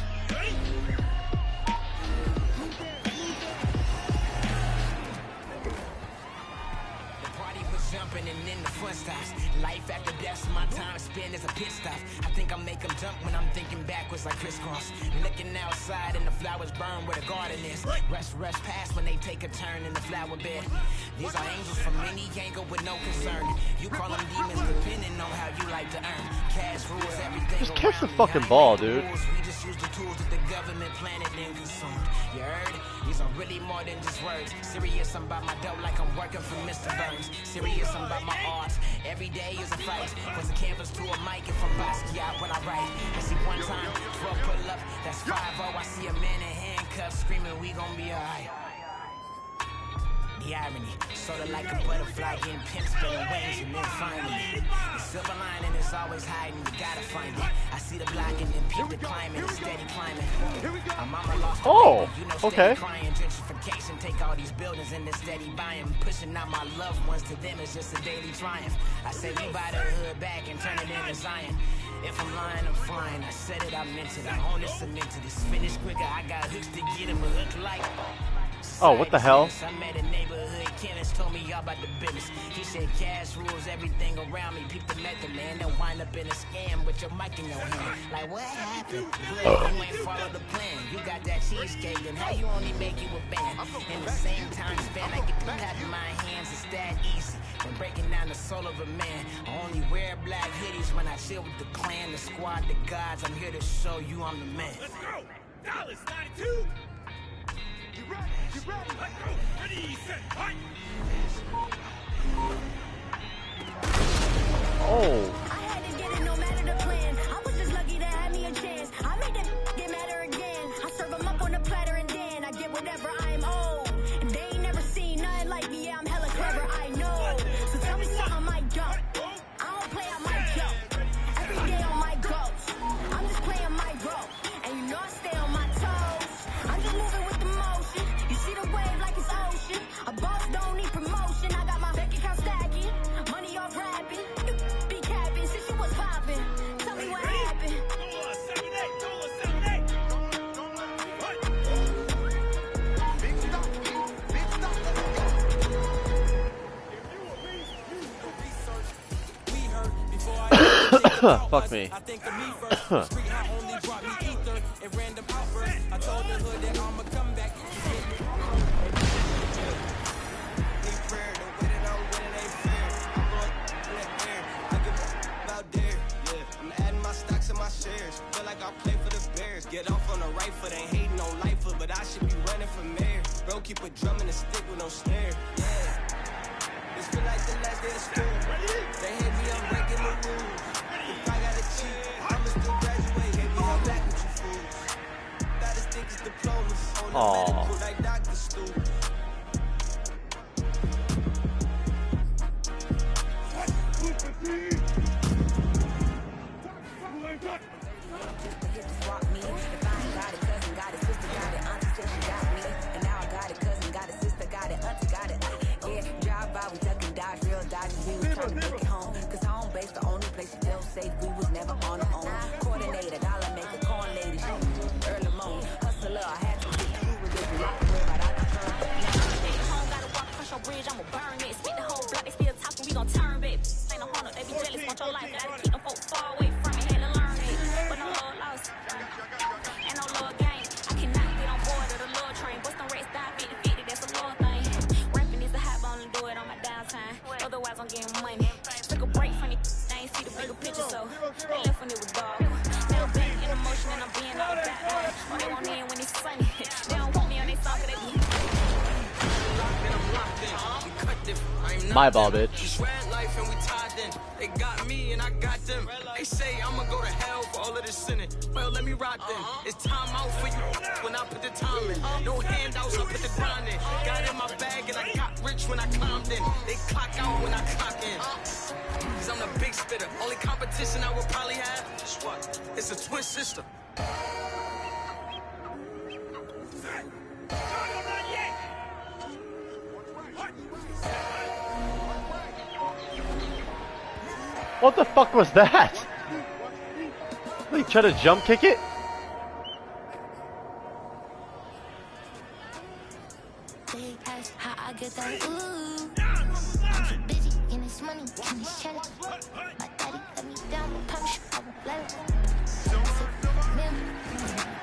Jumping and then the fun stops. Life after death, my time spent as a pit stop. I think I make them jump when I'm thinking backwards like crisscross. Looking outside and the flowers burn where the garden is. Rush past when they take a turn in the flower bed. These are angels from any angle with no concern. You call them demons depending on how you like to earn. Cash rules everything. Just catch the fucking ball, dude. We just use the tools that the government planted and consumed. You heard? These are really more than just words. Serious, I'm about my dough like I'm working for Mr. Burns. Serious, I'm about my art. Every day is a fight. Was a canvas to a mic and from Basquiat when I write. I see one time, 12 pull up, that's 5-0. I see a man in handcuffs screaming, we gon' be alright. The irony, sorta like a butterfly getting pimped, spinning wings, and then finally, the silver lining is always hiding, you gotta find it. I see the block and then peep the climbing, steady climbing. My mama lost oh, baby, you know, okay. Crying, gentrification, take all these buildings and then steady buying, pushing out my loved ones to them is just a daily triumph. I say we buy the hood back and turn it into Zion. If I'm lying, I'm flying. I said it, I meant it. I own it, cement to this. Finish quicker. I got hooks to get him a hook like. Oh, what the hell? I met a neighborhood chemist, told me all about the business. He said cash rules everything around me. Peep the method, man. They'll wind up in a scam with your mic in your hand. Like, what happened? You ain't follow the plan. You got that cheesecake, and how you only make you a band? In the same time span, I get the tap in my hands. It's that easy. When breaking down the soul of a man, I only wear black hoodies when I chill with the clan, the squad, the gods. I'm here to show you I'm the man. Let's go! Dallas 92! You ready? You ready? Let's go! Ready, set, fight! Oh. I had to get it no matter the plan. I was just lucky to have me a chance. I made that get madder again. I serve them up on a platter and then I get whatever I'm owed. And they ain't never seen nothing like me. Yeah, I'm hella clever, I know. So tell me something I might jump. I don't play, I might jump. Every day on my goals. I'm just playing my role. And you know I stay on my toes. I'm just moving with the motion. You see the wave like it's ocean. A boss don't need promotion. I got my bank account stacking. Money off rapping. Be capping since you was popping. Tell me what happened. Fuck me. Feel like I play for the Bears. Get off on the right foot, ain't hating on life, but I should be running for mayor. Bro, keep a drum and a stick with no snare. Yeah. This feel like the last day of school. They hate me, I'm breaking the rules. If I gotta cheat, I'ma still graduate. Maybe I'm back with you fools. Statistics, diplomas on the medical like Dr. Stu. We was trying to make it home. Cause home base the only place you feel safe. We was never on our own. Coordinator, dollar maker, corn lady. Early morning, hustler, I had to get My ball, bitch. Life and we tied in. They got me and I got them. They say I'ma go to hell for all of this sinning. Well, let me rock then. It's time out for you when I put the time in. No handouts, I put the grind in. Got in my bag and I got rich when I climbed in. They clock out when I clock in. Cause I'm the big spitter. Only competition I will probably have is what? It's a twin sister. What the fuck was that? They try to jump kick it? They ask how I get that ooh. I'm too busy in this money, in this cheddar. My daddy let me down, but promise you I won't let it.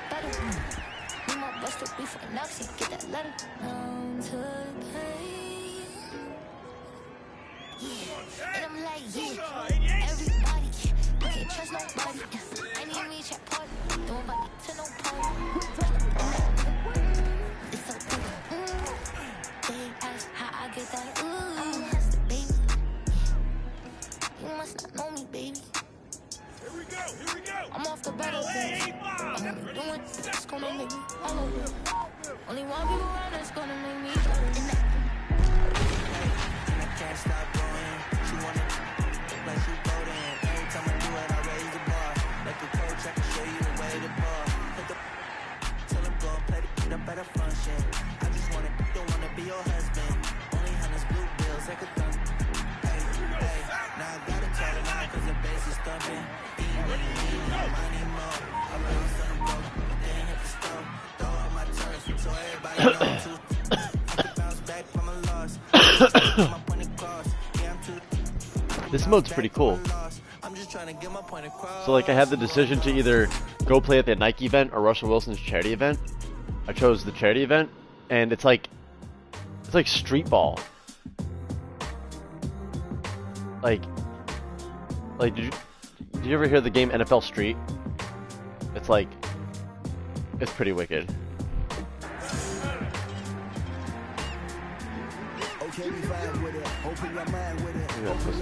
Better. We more busted before Nazi get that letter. Down to the pain. Yeah, and I'm like, yeah, everybody, I can't trust nobody. I need me chat party, don't invite me to no party. It's so good. They ask how I get that ooh. I'm a hustler, baby. You must not know me, baby. Here we go, here we go. I'm off the battlefield. I'm only doing that's gonna make me hollow. Only one people around that's gonna make me better. And I can't stop going. She wanna like she voting. Every time I do it, I raise the bar. Like a coach, I can show you the way to ball. Hit the till I'm gone, play the beat up at a function. I just don't wanna be your husband. Only hunters, blue bills, like a thumb. Hey, hey, now I gotta tell it now, cause the bass is thumping. Money more. I run some broke, then hit the stove. Throw all my turns, so everybody knows too. I can bounce back from a loss. My point across. Yeah, I'm too. This mode's pretty cool. So like I had the decision to either go play at the Nike event or Russell Wilson's charity event. I chose the charity event, and it's like street ball. Like did you ever hear the game NFL Street? It's pretty wicked.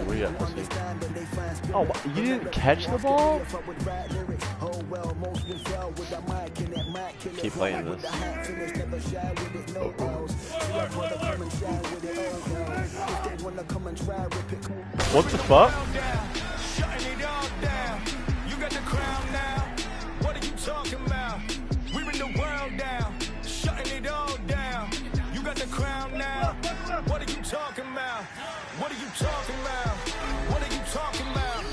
Where you at, pussy? Oh, you didn't catch the ball? Keep playing this. What the fuck? You got the crown now. What are you talking about? We bring the world down, shutting it all down. You got the crown now. What are you talking about? What are you talking about? What are you talking about?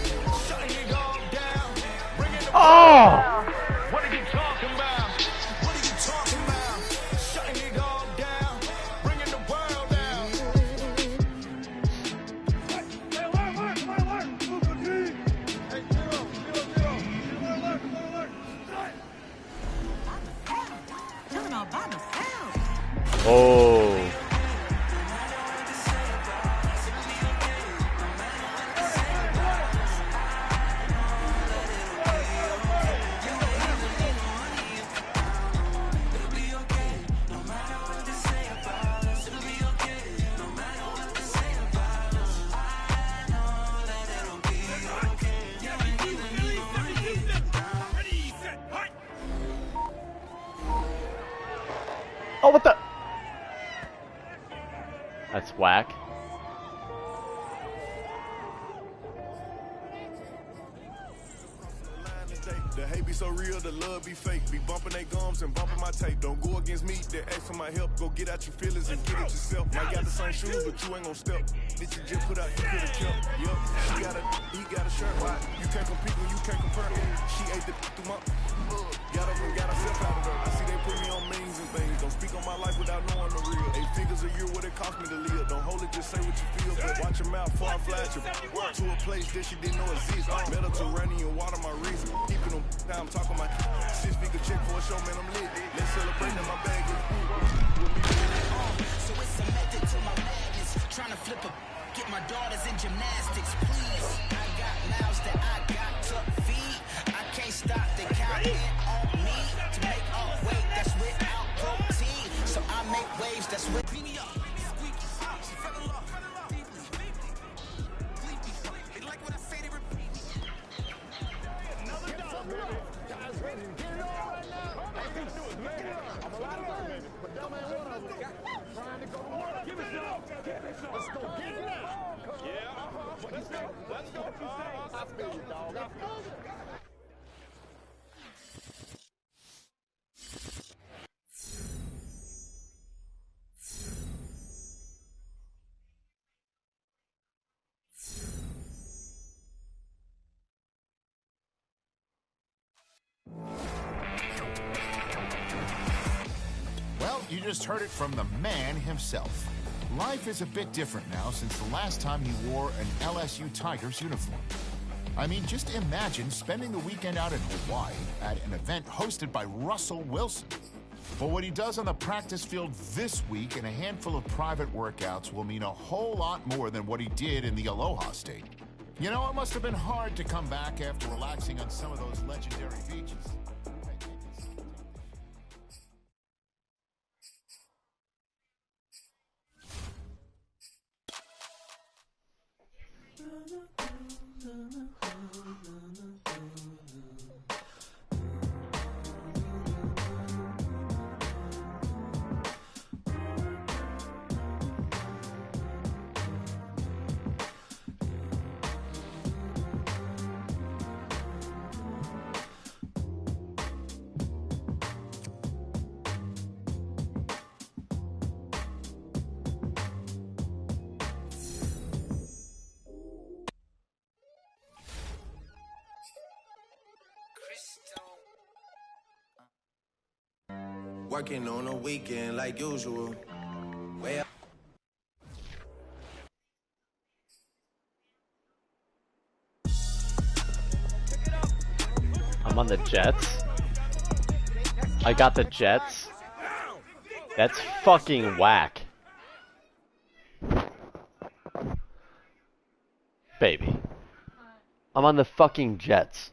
Shutting it all down, bringing the oh! What are you talking about? What are you talking about? Shutting it all down, bringing the world down. Oh. Oh, what the? That's whack. The hate be so real, the love be fake. Be bumping they gums and bumping my tape. Don't go against me, they ask for my help. Go get out your feelings and get it yourself. Might got the same shoes, but you ain't gon' step. Did you just put out, you could've kept. Yup, he got a shirt. Why? You can't compete when you can't compare. She ate the through my got up and got herself out of there. I see they put me on memes and things. Don't speak on my life without knowing the real. 8 figures a year, what it cost me to live. Don't hold it, just say what you feel. But watch your mouth, far flash to a place that she didn't know exists. Mediterranean water, my wrist. Keeping them down, talking my 6-figure check for a show, man, I'm lit. Let's celebrate in my bag. So it's a method to my madness. Trying to flip a get my daughters in gymnastics, please. I got mouths that I got to feed. I can't stop the counting on me to make up weight that's without protein. So I make waves that's with me up. Well, you just heard it from the man himself. Life is a bit different now since the last time he wore an LSU Tigers uniform. I mean, just imagine spending the weekend out in Hawaii at an event hosted by Russell Wilson. But what he does on the practice field this week and a handful of private workouts will mean a whole lot more than what he did in the Aloha State. You know, it must have been hard to come back after relaxing on some of those legendary beaches. Working on a weekend like usual. I'm on the Jets. I got the Jets. That's fucking whack. Baby. I'm on the fucking Jets.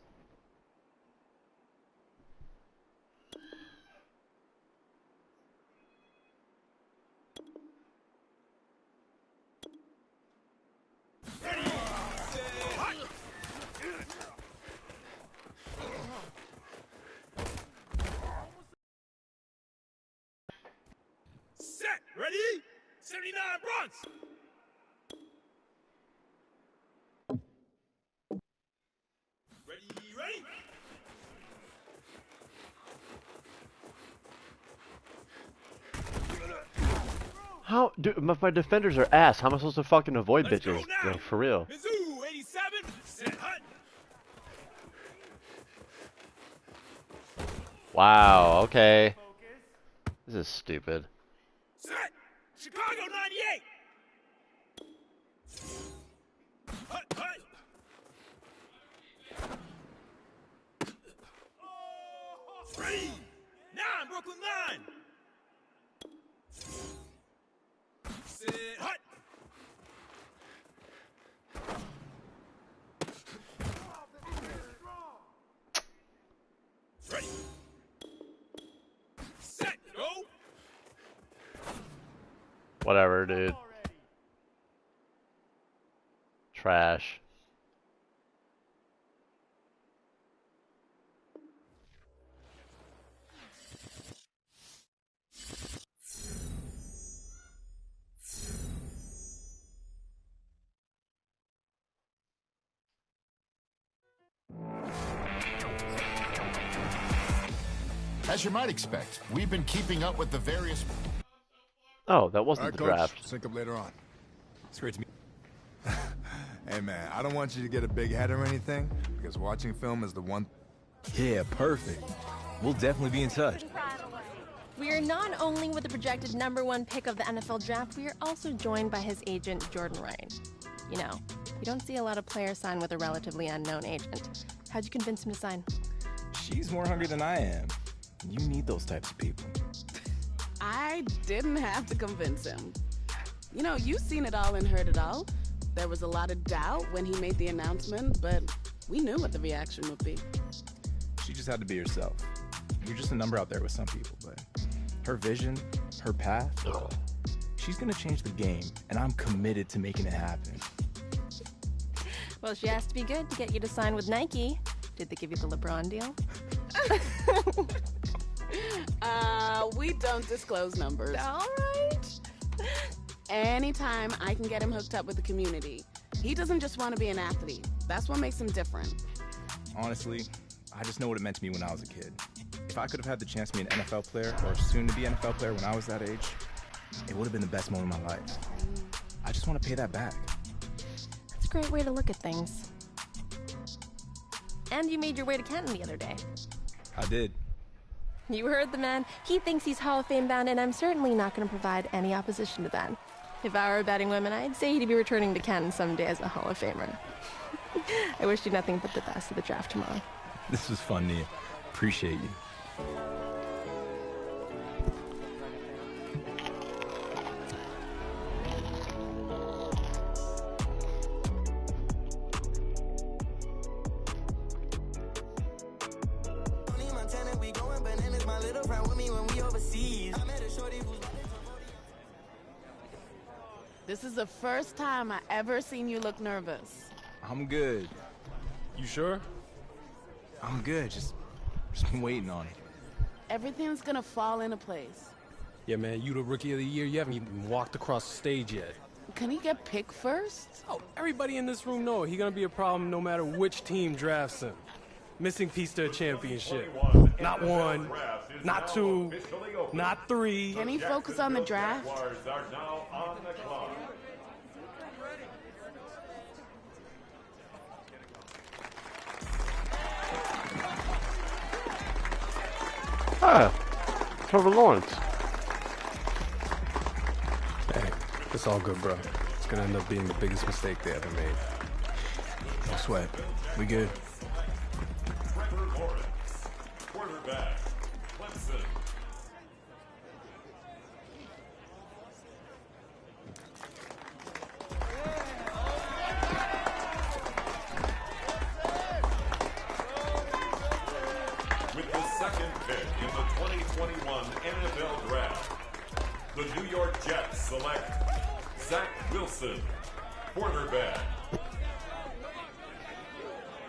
Set, ready? 79 Bronx. Ready? How, dude, my defenders are ass. How am I supposed to fucking avoid bitches? Like, for real. Mizzou, 87, set, hut. Wow, okay. This is stupid. Set, Chicago, 98. Hut. Ready, 9, Brooklyn 9. Set, hut. Ready. Set, go. Whatever, dude. Trash. As you might expect, we've been keeping up with the various... Oh, that wasn't the Coach, draft. sync up later on. It's great to meet you. Hey, man, I don't want you to get a big head or anything, because watching film is the one... Yeah, perfect. We'll definitely be in touch. We are not only with the projected #1 pick of the NFL draft, we are also joined by his agent, Jordan Ryan. You know, you don't see a lot of players sign with a relatively unknown agent. How'd you convince him to sign? She's more hungry than I am. You need those types of people. I didn't have to convince him. You know, you've seen it all and heard it all. There was a lot of doubt when he made the announcement, but we knew what the reaction would be. She just had to be herself. You're just a number out there with some people, but her vision, her path, she's gonna change the game, and I'm committed to making it happen. Well, she has to be good to get you to sign with Nike. Did they give you the LeBron deal? We don't disclose numbers. All right. Anytime I can get him hooked up with the community, He doesn't just want to be an athlete. That's what makes him different. Honestly, I just know what it meant to me when I was a kid. If I could have had the chance to be an NFL player, or soon to be an NFL player when I was that age, it would have been the best moment of my life. I just want to pay that back. That's a great way to look at things. And you made your way to Canton the other day. I did. You heard the man. He thinks he's Hall of Fame bound, and I'm certainly not going to provide any opposition to that. If I were a betting woman, I'd say he'd be returning to Canton someday as a Hall of Famer. I wish you nothing but the best of the draft tomorrow. This was fun, Nia. Appreciate you. This is the first time I ever seen you look nervous. I'm good. You sure? I'm good. Just been waiting on it. Everything's gonna fall into place. Yeah, man, you the Rookie of the Year. You haven't even walked across the stage yet. Can he get picked first? Oh, everybody in this room know he's gonna be a problem no matter which team drafts him. Missing piece to a championship. Not one, not two, not three. Can he focus on the draft? Ah, Trevor Lawrence. Hey, it's all good, bro. It's gonna end up being the biggest mistake they ever made. No sweat. We good. Trevor Lawrence, quarterback, Clemson. With the second pick in the 2021 NFL Draft, the New York Jets select Zach Wilson, quarterback.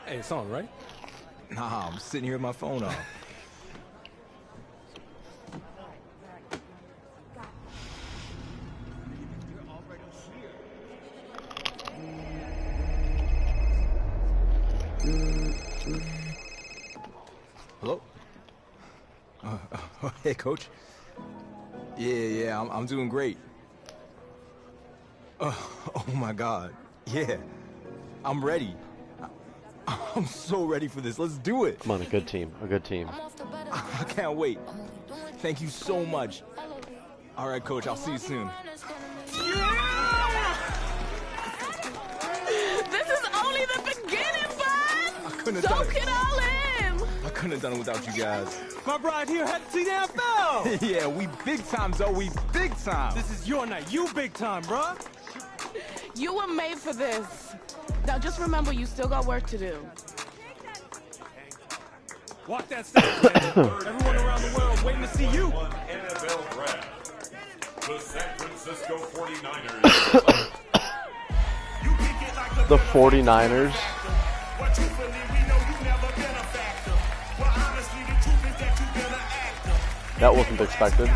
Hey, it's on, right? Nah, I'm sitting here with my phone off. Hello? Hey, Coach. Yeah, I'm doing great. Oh my God. Yeah, I'm ready. I'm so ready for this. Let's do it. Come on, a good team. A good team. I can't wait. Thank you so much. All right, Coach. I'll see you soon. This is only the beginning, bud! Soak it all in! I couldn't have done it without you guys. My bride here had to see the NFL! Yeah, we big time, Zoe. We big time. This is your night. You big time, bruh. You were made for this. Now just remember, you still got work to do. Walk that stage, man. Everyone around the world waiting to see you. NFL Draft. The San Francisco 49ers. The 49ers. That wasn't expected.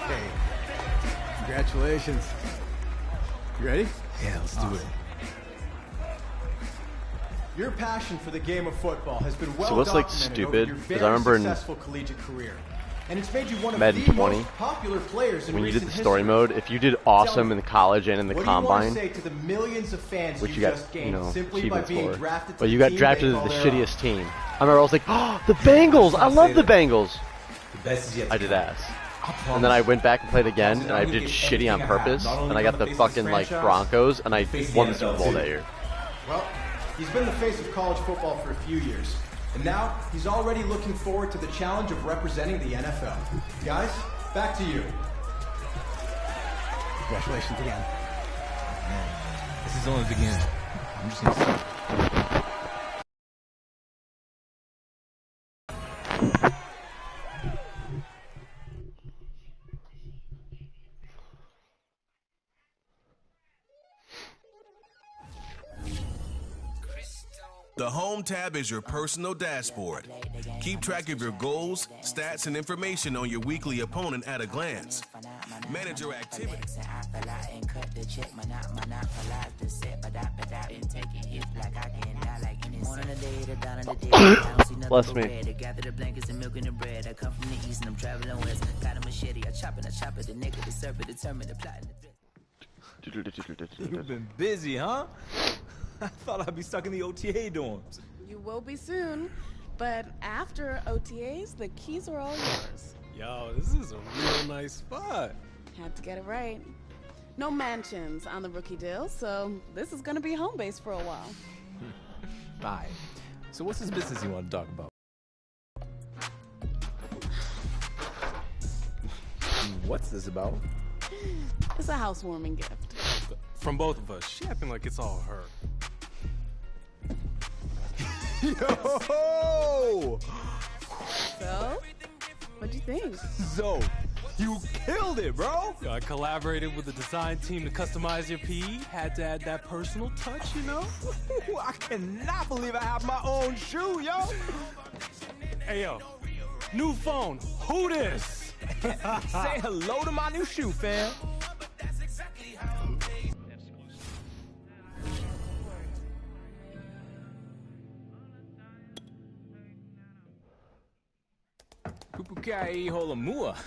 Hey, congratulations. You ready? Yeah, let's do it. Your passion for the game of football has been well So what's like documented stupid? over your Because I very remember in successful collegiate career. And it's made you one of Madden the 20, most popular players in when you did recent the story history. mode, if you did awesome in the college and in the What combine, do you want to say to the millions of fans which you you got, just gained simply by achievements being for, drafted to but you the got team drafted they as the call their own? shittiest team. I remember I was like, oh, the Bengals! I love the Bengals! The best is yet to I did come. ass. And then I went back and played again, and I did shitty on purpose, and I got the fucking, like, Broncos, and I won the Super Bowl that year. Well, he's been the face of college football for a few years. And now, he's already looking forward to the challenge of representing the NFL. Guys, back to you. Congratulations again. Man, this is only the beginning. I'm just gonna The Home tab is your personal dashboard. Keep track of your goals, stats, and information on your weekly opponent at a glance. Manage your activities. Bless me. You've been busy, huh? I thought I'd be stuck in the OTA dorms. You will be soon, but after OTAs, the keys are all yours. Yo, this is a real nice spot. Had to get it right. No mansions on the rookie deal, so this is going to be home base for a while. Bye. So what's this business you want to talk about? What's this about? It's a housewarming gift. From both of us. She acting like it's all her. Yo! So, what'd you think? So, you killed it, bro! Yo, I collaborated with the design team to customize your PE. Had to add that personal touch, you know? I cannot believe I have my own shoe, yo! Hey, yo. New phone. Who this? Say hello to my new shoe, fam. Kupukai Holamua.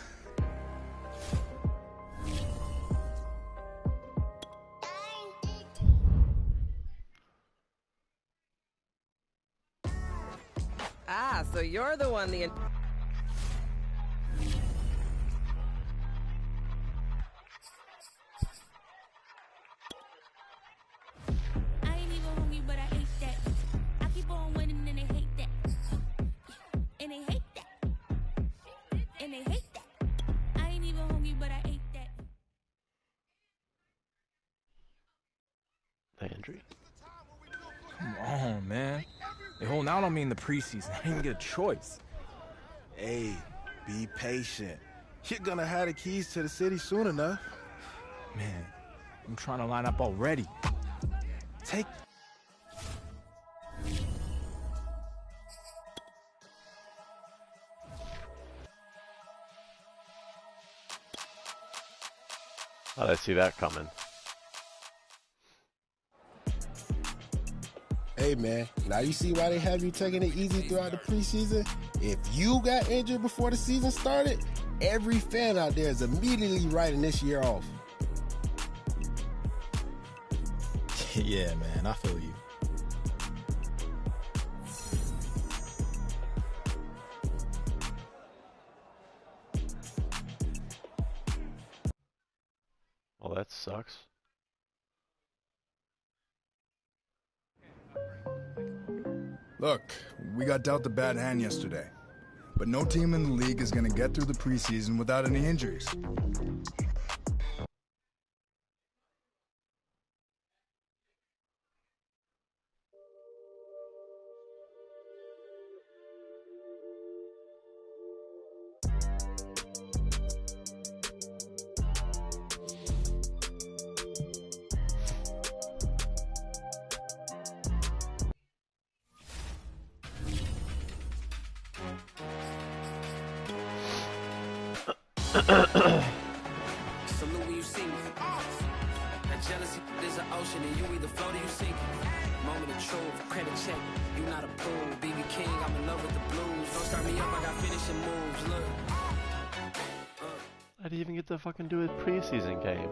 Ah, so you're the one the... I ain't even hungry, but I ate that. I keep on winning and they hate that. And they hate that. And they hate that. I ain't even hungry, but I ate that. Landry. Come on, man. They holding out on me in the preseason. I didn't get a choice. Hey, be patient. You're gonna have the keys to the city soon enough. Man, I'm trying to line up already. Take... How'd I see that coming? Hey man, now you see why they have you taking it easy throughout the preseason? If you got injured before the season started, every fan out there is immediately writing this year off. Yeah, man, I feel you. Well, that sucks. Look, we got dealt a bad hand yesterday. But no team in the league is going to get through the preseason without any injuries. Salute when you see me. That jealousy is an ocean and you either float or you sink. Moment of truth, credit check. You not a fool. BB King, I'm in love with the blues. Don't start me up, I got finishing moves. Look. I didn't even get to fucking do a preseason game.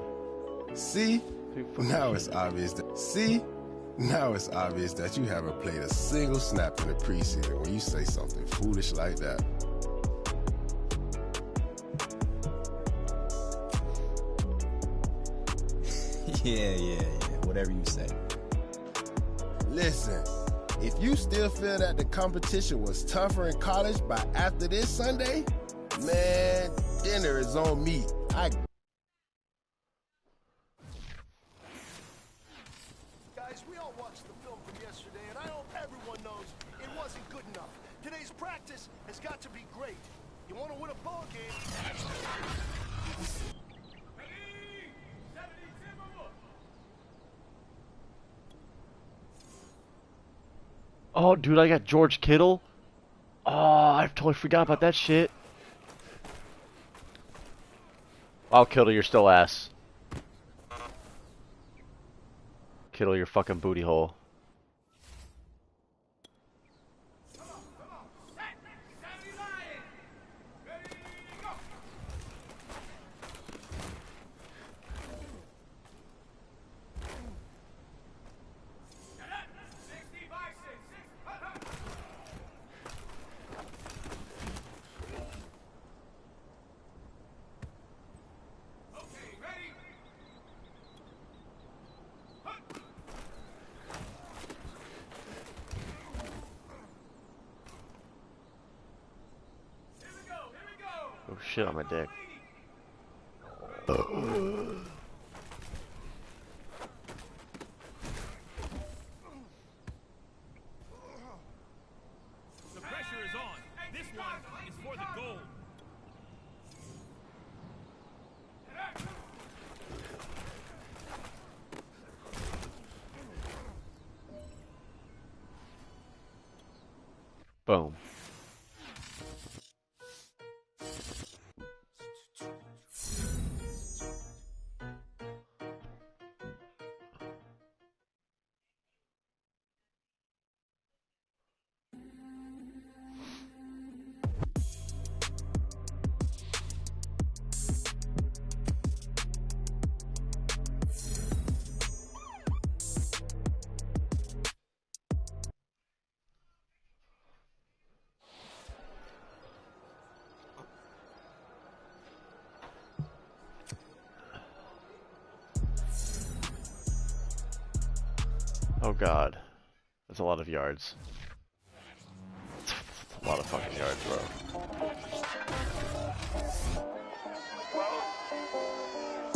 See? Now it's obvious that you haven't played a single snap in the preseason when you say something foolish like that. Yeah. Whatever you say. Listen, if you still feel that the competition was tougher in college by after this Sunday, man, dinner is on me. Guys, we all watched the film from yesterday, and I hope everyone knows it wasn't good enough. Today's practice has got to be great. You want to win a ball game? Oh, dude, I got George Kittle. Oh, I totally forgot about that shit. Oh, Kittle, you're still ass. Kittle, your fucking booty hole. Oh shit on my dick. The pressure is on. This one is for the goal. Boom. Oh god. That's a lot of yards. A lot of fucking yards, bro.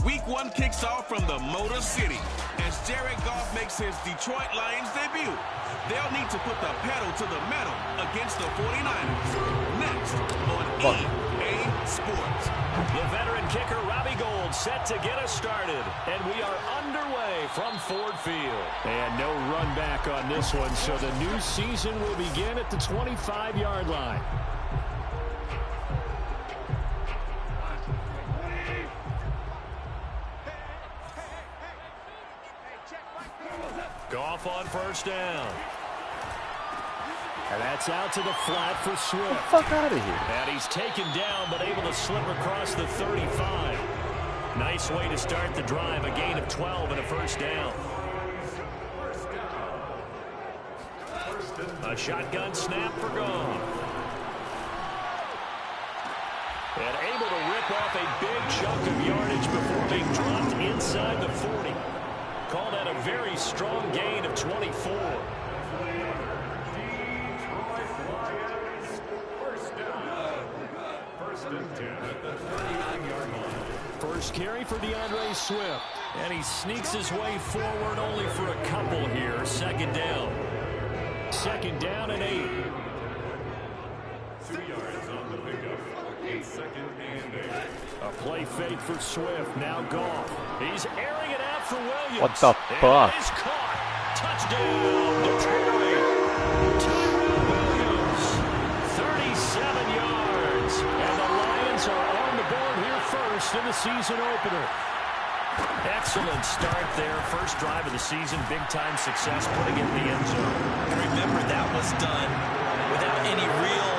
Week 1 kicks off from the Motor City as Jared Goff makes his Detroit Lions debut. They'll need to put the pedal to the metal against the 49ers. Next on EA Sports. The veteran kicker Robbie Gould set to get us started. And we are underway from Ford Field. And no run back on this one, so the new season will begin at the 25-yard line. Goff on first down. And that's out to the flat for Swift. Get the fuck out of here. And he's taken down, but able to slip across the 35. Nice way to start the drive. A gain of 12 and a first down. A shotgun snap for Goff. And able to rip off a big chunk of yardage before being dropped inside the 40. Called out a very strong gain of 24. First carry for DeAndre Swift. And he sneaks his way forward only for a couple here. Second down. Second down and 8. 2 yards on the pickup. A second and 8. A play fake for Swift. Now Goff. He's airing it out for Williams. What the fuck? And it is caught. Touchdown, Detroit. Tyrell Williams. 37 yards. And the Lions are on the board here first in the season opener. Excellent start there. First drive of the season. Big-time success putting it in the end zone. And remember, that was done without any real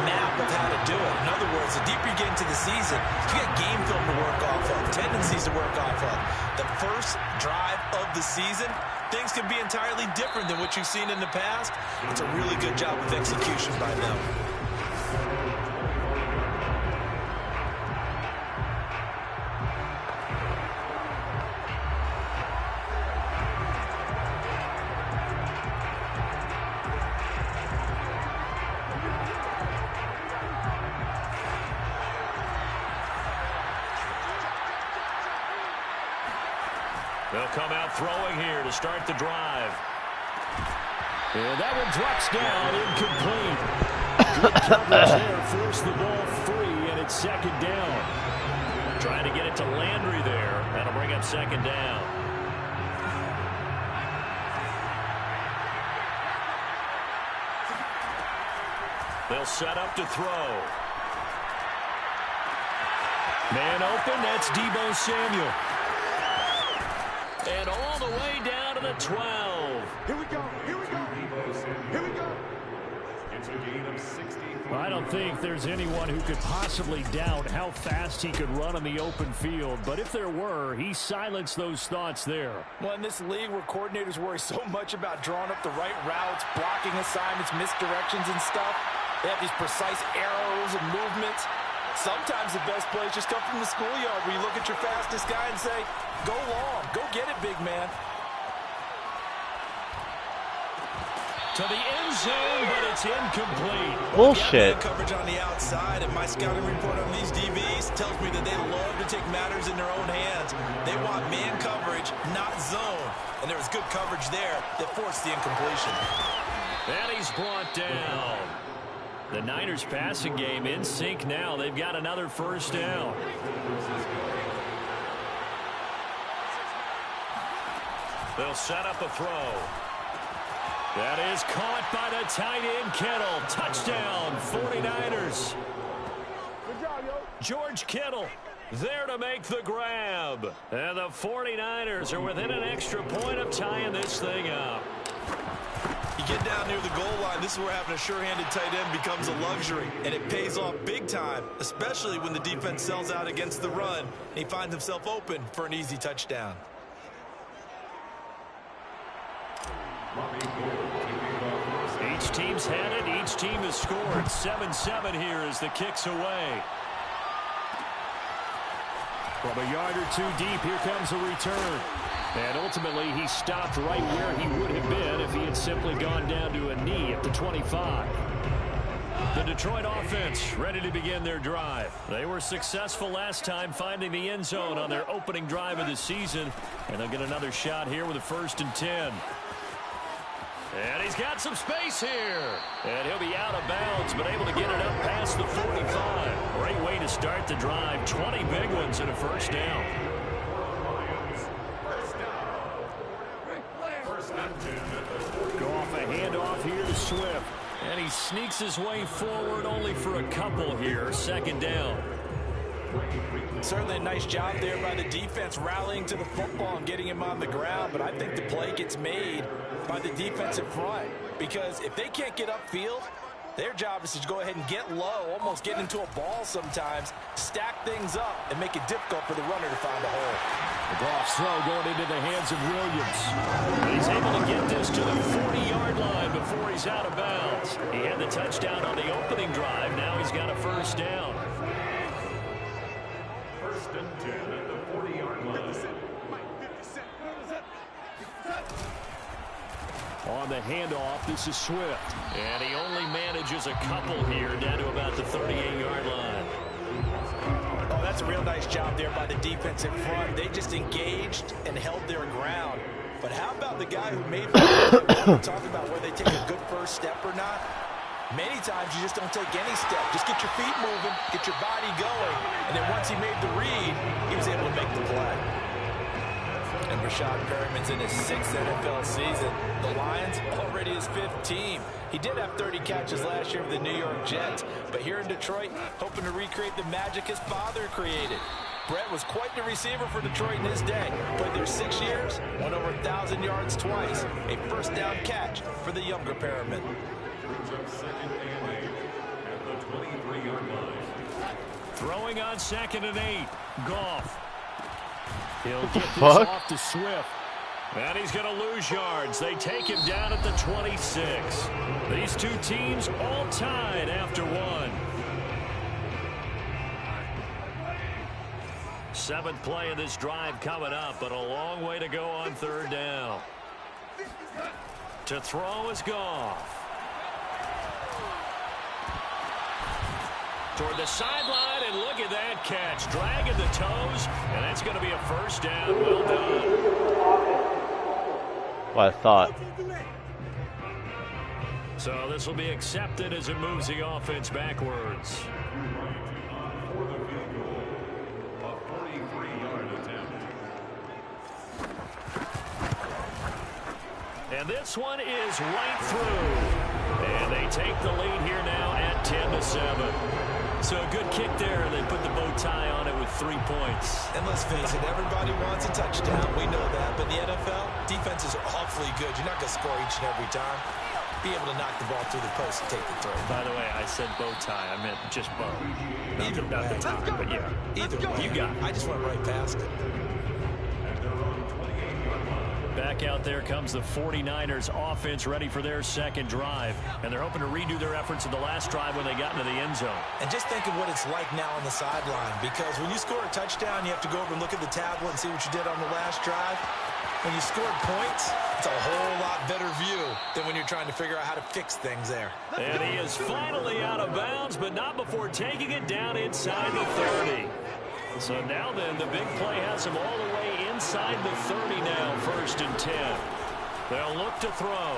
map of how to do it. In other words, the deeper you get into the season, you got game film to work off of, tendencies to work off of. The first drive of the season, things can be entirely different than what you've seen in the past. It's a really good job of execution by them. They'll come out throwing here to start the drive. And that one drops down, incomplete. Good coverage there, forced the ball free, and it's second down. Trying to get it to Landry there. That'll bring up second down. They'll set up to throw. Man open, that's Deebo Samuel. And all the way down to the 12. Here we go. Here we go. Here we go. It's a gain of 60. I don't think there's anyone who could possibly doubt how fast he could run on the open field. But if there were, he silenced those thoughts there. Well, in this league where coordinators worry so much about drawing up the right routes, blocking assignments, misdirections and stuff, they have these precise arrows and movements. Sometimes the best plays just come from the schoolyard where you look at your fastest guy and say, go long, go get it, big man. To the end zone, but it's incomplete. Bullshit. Coverage on the outside, and my scouting report on these DBs tells me that they love to take matters in their own hands. They want man coverage, not zone. And there was good coverage there that forced the incompletion. And he's brought down. The Niners passing game in sync now. They've got another first down. They'll set up a throw. That is caught by the tight end Kittle. Touchdown, 49ers. Good job, yo. George Kittle there to make the grab. And the 49ers are within an extra point of tying this thing up. You get down near the goal line, this is where having a sure-handed tight end becomes a luxury, and it pays off big time, especially when the defense sells out against the run, and he finds himself open for an easy touchdown. Each team's had it. Each team has scored. 7-7 here as the kick's away. From a yard or two deep, here comes a return. And ultimately, he stopped right where he would have been if he had simply gone down to a knee at the 25. The Detroit offense ready to begin their drive. They were successful last time finding the end zone on their opening drive of the season. And they'll get another shot here with a 1st and 10. And he's got some space here. And he'll be out of bounds, but able to get it up past the 45. Great way to start the drive. 20 big ones and a first down. Go off a handoff here to Swift. And he sneaks his way forward only for a couple here. 2nd down. Certainly a nice job there by the defense rallying to the football and getting him on the ground, but I think the play gets made by the defensive front because if they can't get upfield, their job is to go ahead and get low, almost get into a ball sometimes, stack things up, and make it difficult for the runner to find a hole. The Goff's throw going into the hands of Williams. And he's able to get this to the 40-yard line before he's out of bounds. He had the touchdown on the opening drive. Now he's got a first down. 1st and 10 at the 40-yard line. On the handoff, this is Swift. And he only manages a couple here down to about the 38-yard line. Oh, that's a real nice job there by the defensive front. They just engaged and held their ground. But how about the guy who made the talk about whether they take a good first step or not? Many times you just don't take any step. Just get your feet moving, get your body going, and then once he made the read, he was able to make the play. And Rashad Perriman's in his 6th NFL season. The Lions already his 5th team. He did have 30 catches last year with the New York Jets, but here in Detroit, hoping to recreate the magic his father created. Brett was quite the receiver for Detroit in his day. Played there 6 years, went over 1,000 yards twice. A first down catch for the younger Perriman. Throwing on 2nd and 8. Goff. He'll get this off to Swift. And he's going to lose yards. They take him down at the 26. These two teams all tied after one. 7th play of this drive coming up, but a long way to go on 3rd down. To throw is Goff. Toward the sideline, and look at that catch. Dragging the toes, and that's going to be a first down. Well done. Well, I thought. So this will be accepted as it moves the offense backwards. For the field goal, a 43-yard attempt. And this one is right through. And they take the lead here now at the 7. So a good kick there, and they put the bow tie on it with 3 points. And let's face it, everybody wants a touchdown. We know that. But in the NFL, defenses are awfully good. You're not going to score each and every time. Be able to knock the ball through the post and take the throw. By the way, I said bow tie. I meant just bow. Not the tie, but yeah. Either way. You got it. I just went right past it. Back out there comes the 49ers offense ready for their second drive. And they're hoping to redo their efforts in the last drive when they got into the end zone. And just think of what it's like now on the sideline. Because when you score a touchdown, you have to go over and look at the tablet and see what you did on the last drive. When you scored points, it's a whole lot better view than when you're trying to figure out how to fix things there. And he is finally out of bounds, but not before taking it down inside the 30. So now then, the big play has him all the way inside the 30 now, 1st and 10. They'll look to throw.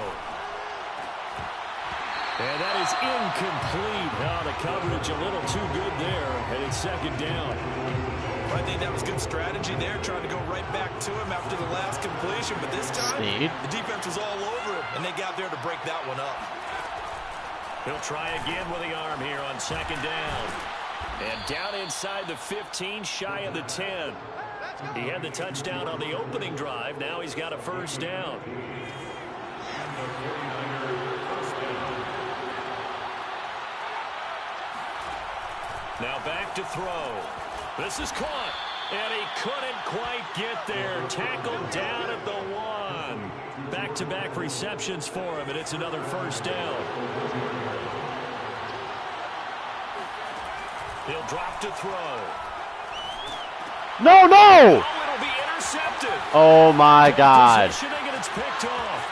And that is incomplete. The coverage a little too good there, and it's 2nd down. I think that was good strategy there, trying to go right back to him after the last completion. But this time, the defense was all over him, and they got there to break that one up. He'll try again with the arm here on 2nd down. And down inside the 15, shy of the 10. He had the touchdown on the opening drive. Now he's got a 1st down. Now back to throw. This is caught. And he couldn't quite get there. Tackled down at the 1. Back-to-back receptions for him, and it's another 1st down. He'll drop to throw. No! Oh, it'll be intercepted. Oh, my God. Positioning, and it's picked off.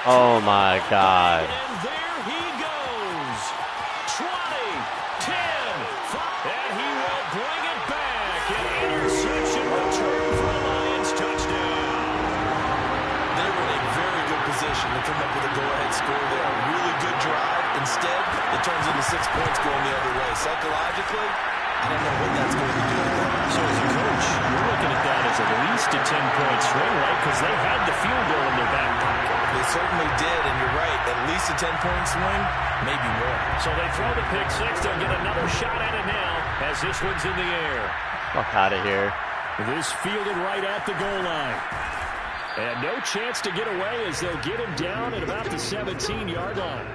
Oh, my God. And there he goes. 20, 10, 5, and he will bring it back. An interception return for a Lions touchdown. They were in a very good position to come up with a go-ahead score there. A really good drive. Instead, it turns into 6 points going the other way. Psychologically, I don't know what that's going to do to them. So as a coach, you're looking at that as at least a 10-point swing, right? Because they had the field goal in their back pocket. They certainly did, and you're right. At least a 10-point swing, maybe more. So they throw the pick 6. They'll get another shot at it now as this one's in the air. Fuck out of here. This fielded right at the goal line. And no chance to get away as they'll get him down at about the 17-yard line.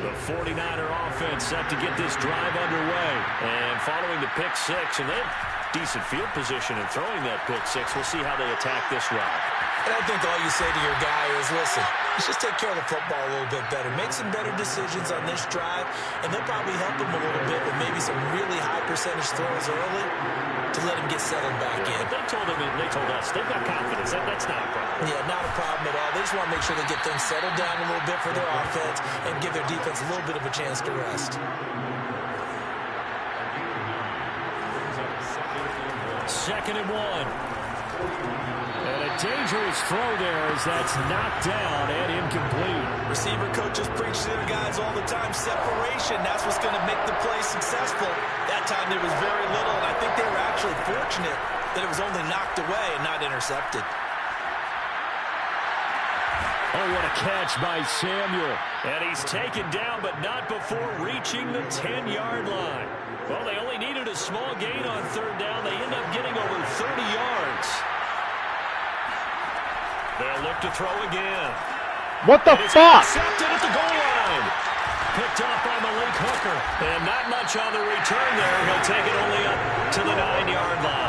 The 49er offense set to get this drive underway. And following the pick 6, and then decent field position in throwing that pick 6. We'll see how they attack this drive. And I think all you say to your guy is, listen, let's just take care of the football a little bit better. Make some better decisions on this drive, and they'll probably help him a little bit with maybe some really high percentage throws early to let him get settled back in. They told us, they've got confidence. That's not a problem. Yeah, not a problem at all. They just want to make sure they get things settled down a little bit for their offense and give their defense a little bit of a chance to rest. 2nd and 1. And a dangerous throw there as that's knocked down and incomplete. Receiver coaches preach to their guys all the time. Separation, that's what's going to make the play successful. That time there was very little, and I think they were actually fortunate that it was only knocked away and not intercepted. Oh, what a catch by Samuel. And he's taken down, but not before reaching the 10-yard line. Well, they only needed a small gain on 3rd down. They end up getting over 30 yards. They'll look to throw again. What the fuck? Intercepted at the goal line. Picked off by Malik Hooker. And not much on the return there. He'll take it only up to the 9-yard line.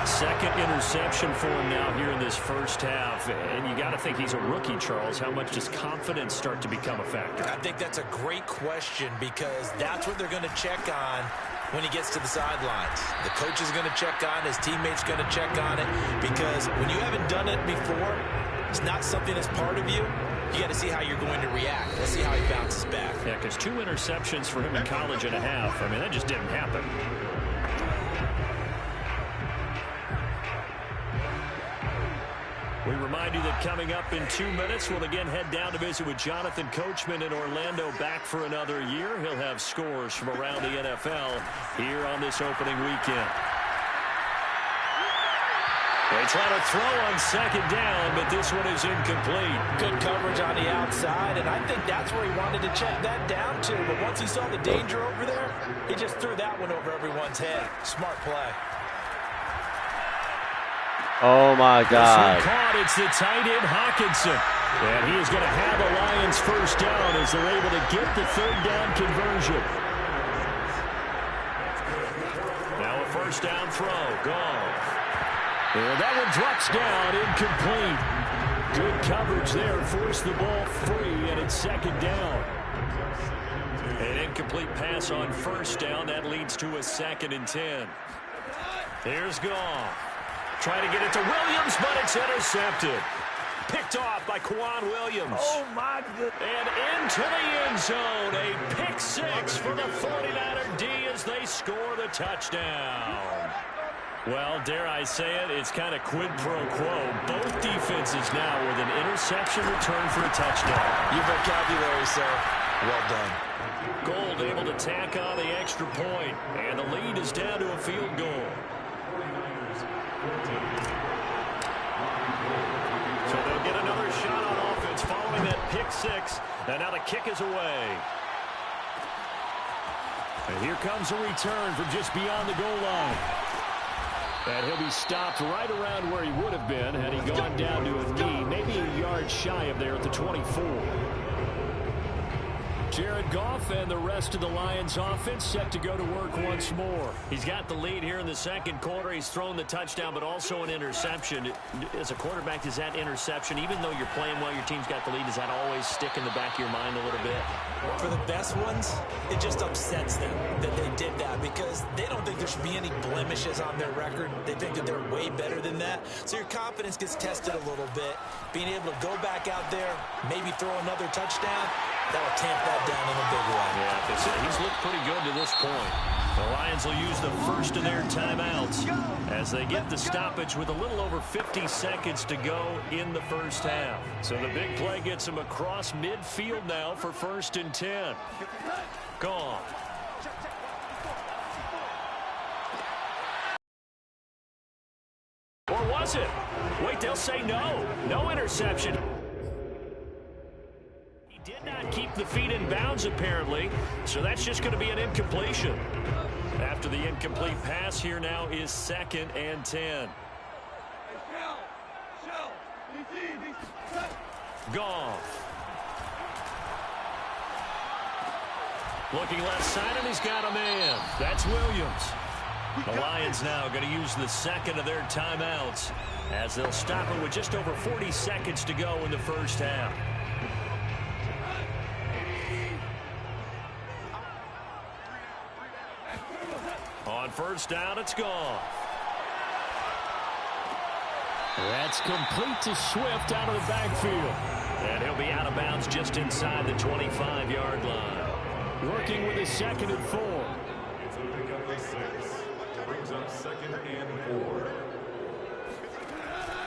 2nd interception for him now here in this 1st half. And you got to think he's a rookie, Charles. How much does confidence start to become a factor? I think that's a great question because that's what they're going to check on when he gets to the sidelines. The coach is going to check on it. His teammates going to check on it because when you haven't done it before, it's not something that's part of you. You got to see how you're going to react. Let's see how he bounces back. Yeah, because 2 interceptions for him in college and a half. I mean, that just didn't happen. We remind you that coming up in 2 minutes, we'll again head down to visit with Jonathan Coachman in Orlando, back for another year. He'll have scores from around the NFL here on this opening weekend. They try to throw on second down, but this one is incomplete. Good coverage on the outside, and I think that's where he wanted to check that down to. But once he saw the danger over there, he just threw that one over everyone's head. Smart play. Oh, my God. This one caught. It's the tight end, Hawkinson. And he is going to have the Lions first down as they're able to get the third down conversion. Now a first down throw. Gone. And that one drops down, incomplete. Good coverage there, forced the ball free, and it's second down. An incomplete pass on first down, that leads to a 2nd and 10. Here's Goff. Trying to get it to Williams, but it's intercepted. Picked off by Quan Williams. Oh, my goodness. And into the end zone, a pick 6 for the 49er D as they score the touchdown. Well, dare I say it, it's kind of quid pro quo. Both defenses now with an interception return for a touchdown. Your vocabulary, sir. Well done. Gold able to tack on the extra point, and the lead is down to a field goal. So they'll get another shot on offense following that pick 6, and now the kick is away. And here comes a return from just beyond the goal line. And he'll be stopped right around where he would have been had he gone down to a knee, maybe a yard shy of there at the 24. Jared Goff and the rest of the Lions offense set to go to work once more. He's got the lead here in the second quarter. He's thrown the touchdown, but also an interception. As a quarterback, does that interception, even though you're playing well, your team's got the lead, does that always stick in the back of your mind a little bit? For the best ones, it just upsets them that they did that because they don't think there should be any blemishes on their record. They think that they're way better than that. So your confidence gets tested a little bit. Being able to go back out there, maybe throw another touchdown, that'll tamp that down in a big way. Yeah, he's looked pretty good to this point. The Lions will use the first of their timeouts as they get the stoppage with a little over 50 seconds to go in the first half. So the big play gets them across midfield now for 1st and 10. Gone. Or was it? Wait, they'll say no. No interception. Did not keep the feet in bounds, apparently, so that's just going to be an incompletion. After the incomplete pass, here now is 2nd and 10. Goff. Looking left side, and he's got a man. That's Williams. The Lions now going to use the second of their timeouts as they'll stop it with just over 40 seconds to go in the first half. On first down, it's gone. That's complete to Swift out of the backfield. And he'll be out of bounds just inside the 25-yard line. Working with his 2nd and 4. It's a pickup of 6. Brings up 2nd and 4.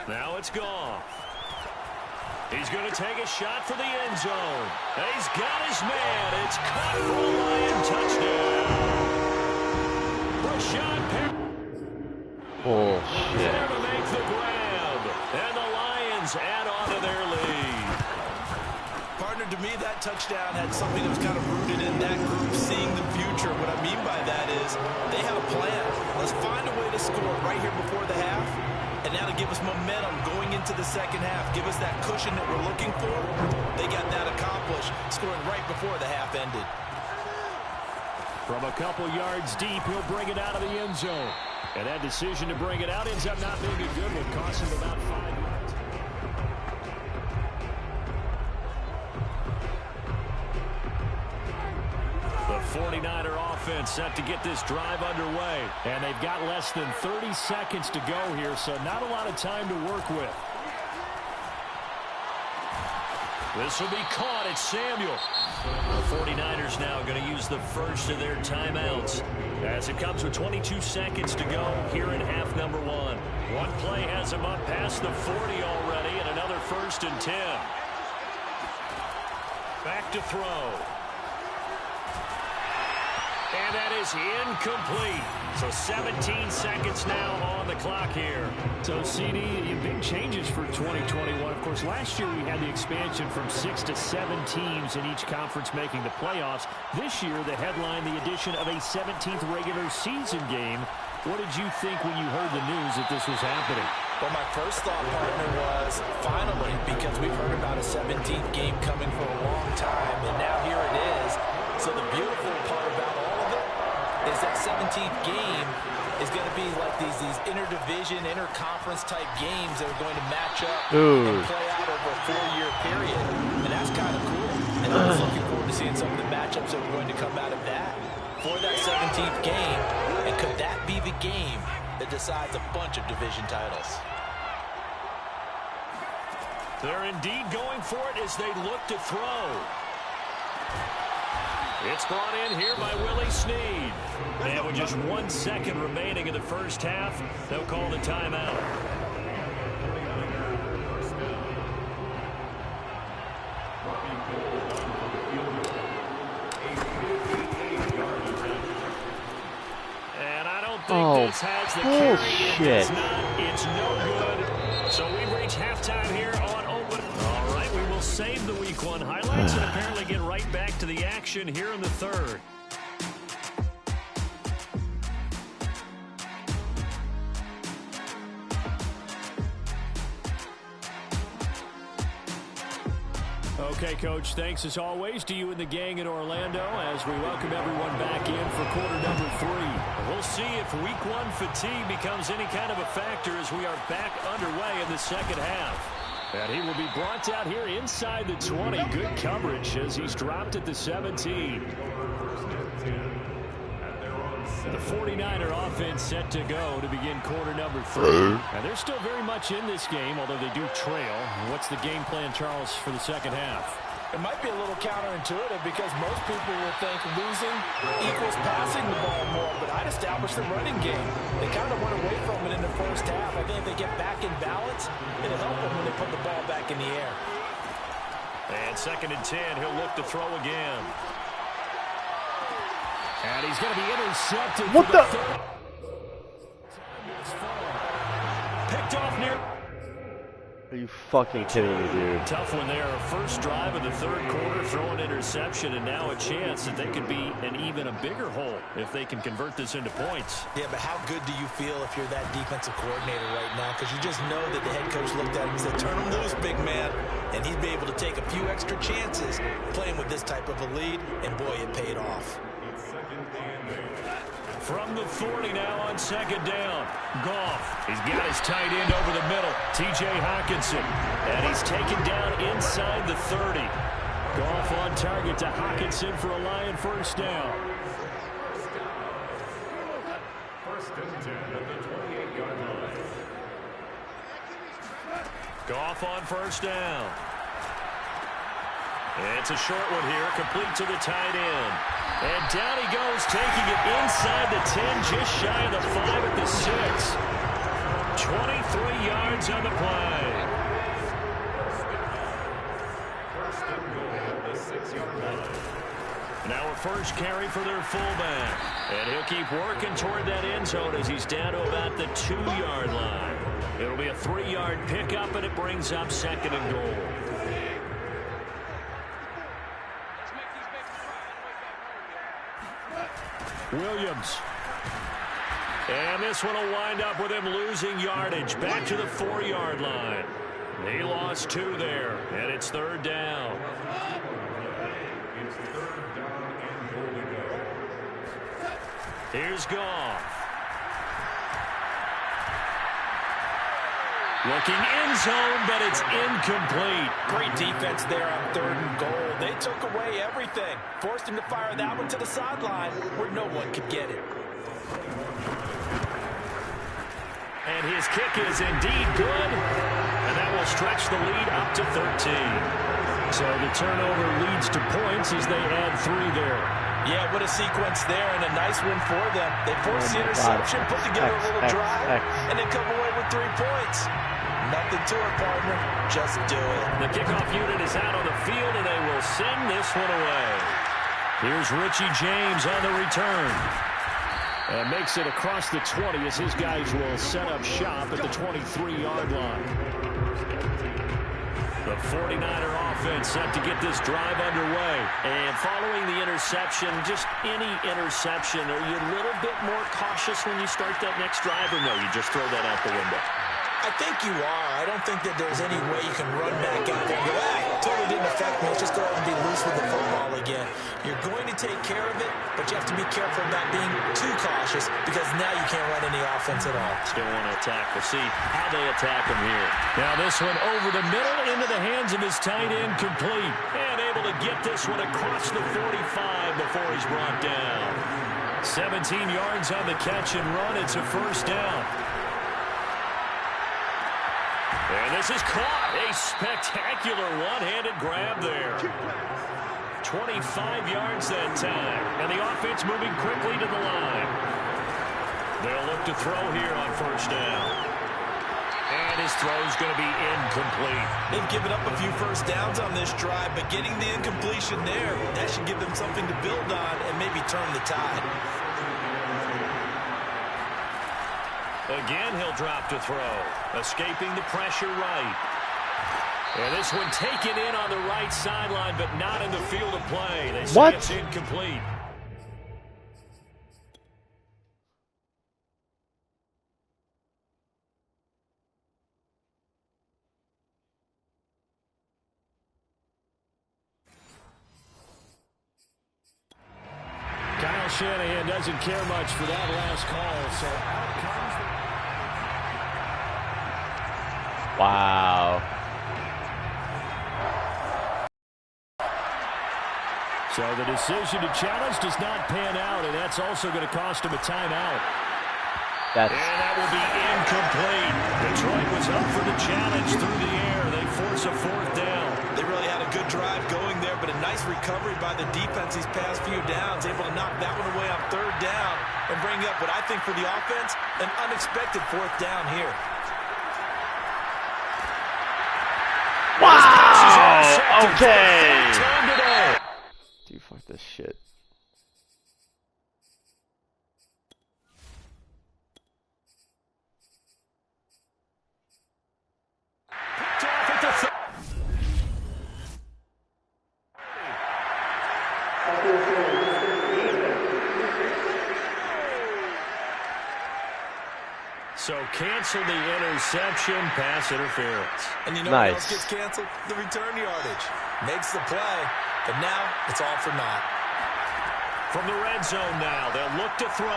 Now it's gone. He's going to take a shot for the end zone. And he's got his man. It's caught for a Lion touchdown. Bullshit. There to make the grab, and the Lions add on to their lead. Partner, to me, that touchdown had something that was kind of rooted in that group seeing the future. What I mean by that is they had a plan. Let's find a way to score right here before the half, and now to give us momentum going into the second half, give us that cushion that we're looking for. They got that accomplished, scoring right before the half ended. From a couple yards deep, he'll bring it out of the end zone. And that decision to bring it out ends up not being a good one, costing him about 5 yards. The 49er offense set to get this drive underway. And they've got less than 30 seconds to go here, so not a lot of time to work with. This will be caught. It's Samuel. The 49ers now going to use the first of their timeouts as it comes with 22 seconds to go here in half number 1. One play has him up past the 40 already, and another 1st and 10. Back to throw. And that is incomplete. So 17 seconds now on the clock here. So, CD, big changes for 2021. Of course, last year we had the expansion from 6 to 7 teams in each conference making the playoffs. This year, the headline, the addition of a 17th regular season game. What did you think when you heard the news that this was happening? Well, my first thought, partner, was finally, because we've heard about a 17th game coming for a long time, and now here it is. So the beautiful part about all of it is that 17th game is going to be like these interdivision, interconference type games that are going to match up and play out over a 4-year period. And that's kind of cool. And I'm just looking forward to seeing some of the matchups that are going to come out of that for that 17th game. And could that be the game that decides a bunch of division titles? They're indeed going for it as they look to throw. It's brought in here by Willie Snead. And with just 1 second remaining in the first half, they'll call the timeout. And I don't think this has the carry. It does not. It's no good. So we reach halftime here on open. All right, we will save the Week 1 highlights and apparently get right back to the action here in the third. Okay, Coach, thanks as always to you and the gang in Orlando as we welcome everyone back in for quarter number 3. We'll see if Week 1 fatigue becomes any kind of a factor as we are back underway in the second half. And he will be brought out here inside the 20. Good coverage as he's dropped at the 17. The 49er offense set to go to begin quarter number 3. And they're still very much in this game, although they do trail. What's the game plan, Charles, for the second half? It might be a little counterintuitive because most people will think losing equals passing the ball more, but I'd establish the running game. They kind of went away from it in the first half. I think if they get back in balance, it'll help them when they put the ball back in the air. And 2nd and 10, he'll look to throw again. And he's going to be intercepted. What for the? Third. Picked off near. Are you fucking kidding me, dude? Tough one there. First drive of the third quarter, throw an interception, and now a chance that they could be in even a bigger hole if they can convert this into points. Yeah, but how good do you feel if you're that defensive coordinator right now? Because you just know that the head coach looked at him and said, turn him loose, big man. And he'd be able to take a few extra chances playing with this type of a lead, and boy, it paid off. From the 40 now on 2nd down. Goff. He's got his tight end over the middle. T.J. Hockenson. And he's taken down inside the 30. Goff on target to Hockenson for a Lion first down. Goff on first down. It's a short one here, complete to the tight end. And down he goes, taking it inside the 10, just shy of the 5 at the 6. 23 yards on the play. Now a first carry for their fullback. And he'll keep working toward that end zone as he's down to about the 2-yard line. It'll be a 3-yard pickup, and it brings up 2nd and goal. Williams. And this one will wind up with him losing yardage back to the 4-yard line. He lost 2 there, and it's 3rd down. Here's Goff. Looking end zone, but it's incomplete. Great defense there on 3rd and goal. They took away everything. Forced him to fire that one to the sideline where no one could get it. And his kick is indeed good. And that will stretch the lead up to 13. So the turnover leads to points as they add 3 there. Yeah, what a sequence there, and a nice win for them. They forced the interception, put together a little drive, and then come away with 3 points. Nothing to it, partner. Just do it. The kickoff unit is out on the field, and they will send this one away. Here's Richie James on the return. And makes it across the 20 as his guys will set up shop at the 23-yard line. The 49er offense set to get this drive underway. And following the interception, just any interception, are you a little bit more cautious when you start that next drive, or no, you just throw that out the window? I think you are. I don't think that there's any way you can run back out there and go, totally didn't affect me. Let's just go ahead and be loose with the football again. You're going to take care of it, but you have to be careful about being too cautious because now you can't run any offense at all. Still want to attack. We'll see how they attack him here. Now this one over the middle into the hands of his tight end, complete. And able to get this one across the 45 before he's brought down. 17 yards on the catch and run. It's a first down. And this is caught. A spectacular one-handed grab there. 25 yards that time. And the offense moving quickly to the line. They'll look to throw here on first down. And his throw's going to be incomplete. They've given up a few first downs on this drive, but getting the incompletion there, that should give them something to build on and maybe turn the tide. Again, he'll drop to throw. Escaping the pressure right. And this one taken in on the right sideline, but not in the field of play. They say it's incomplete. Kyle Shanahan doesn't care much for that last call, so out comes the... Wow. So the decision to challenge does not pan out, and that's also going to cost him a timeout. And that will be incomplete. Detroit was up for the challenge through the air. They force a fourth down. They really had a good drive going there, but a nice recovery by the defense these past few downs, able to knock that one away on third down and bring up what I think for the offense, an unexpected fourth down here. Wow! Okay. Dude, fuck this shit. So cancel the interception, pass interference. And you know what else gets canceled? The return yardage. Makes the play, but now it's all for naught. From the red zone now, they'll look to throw.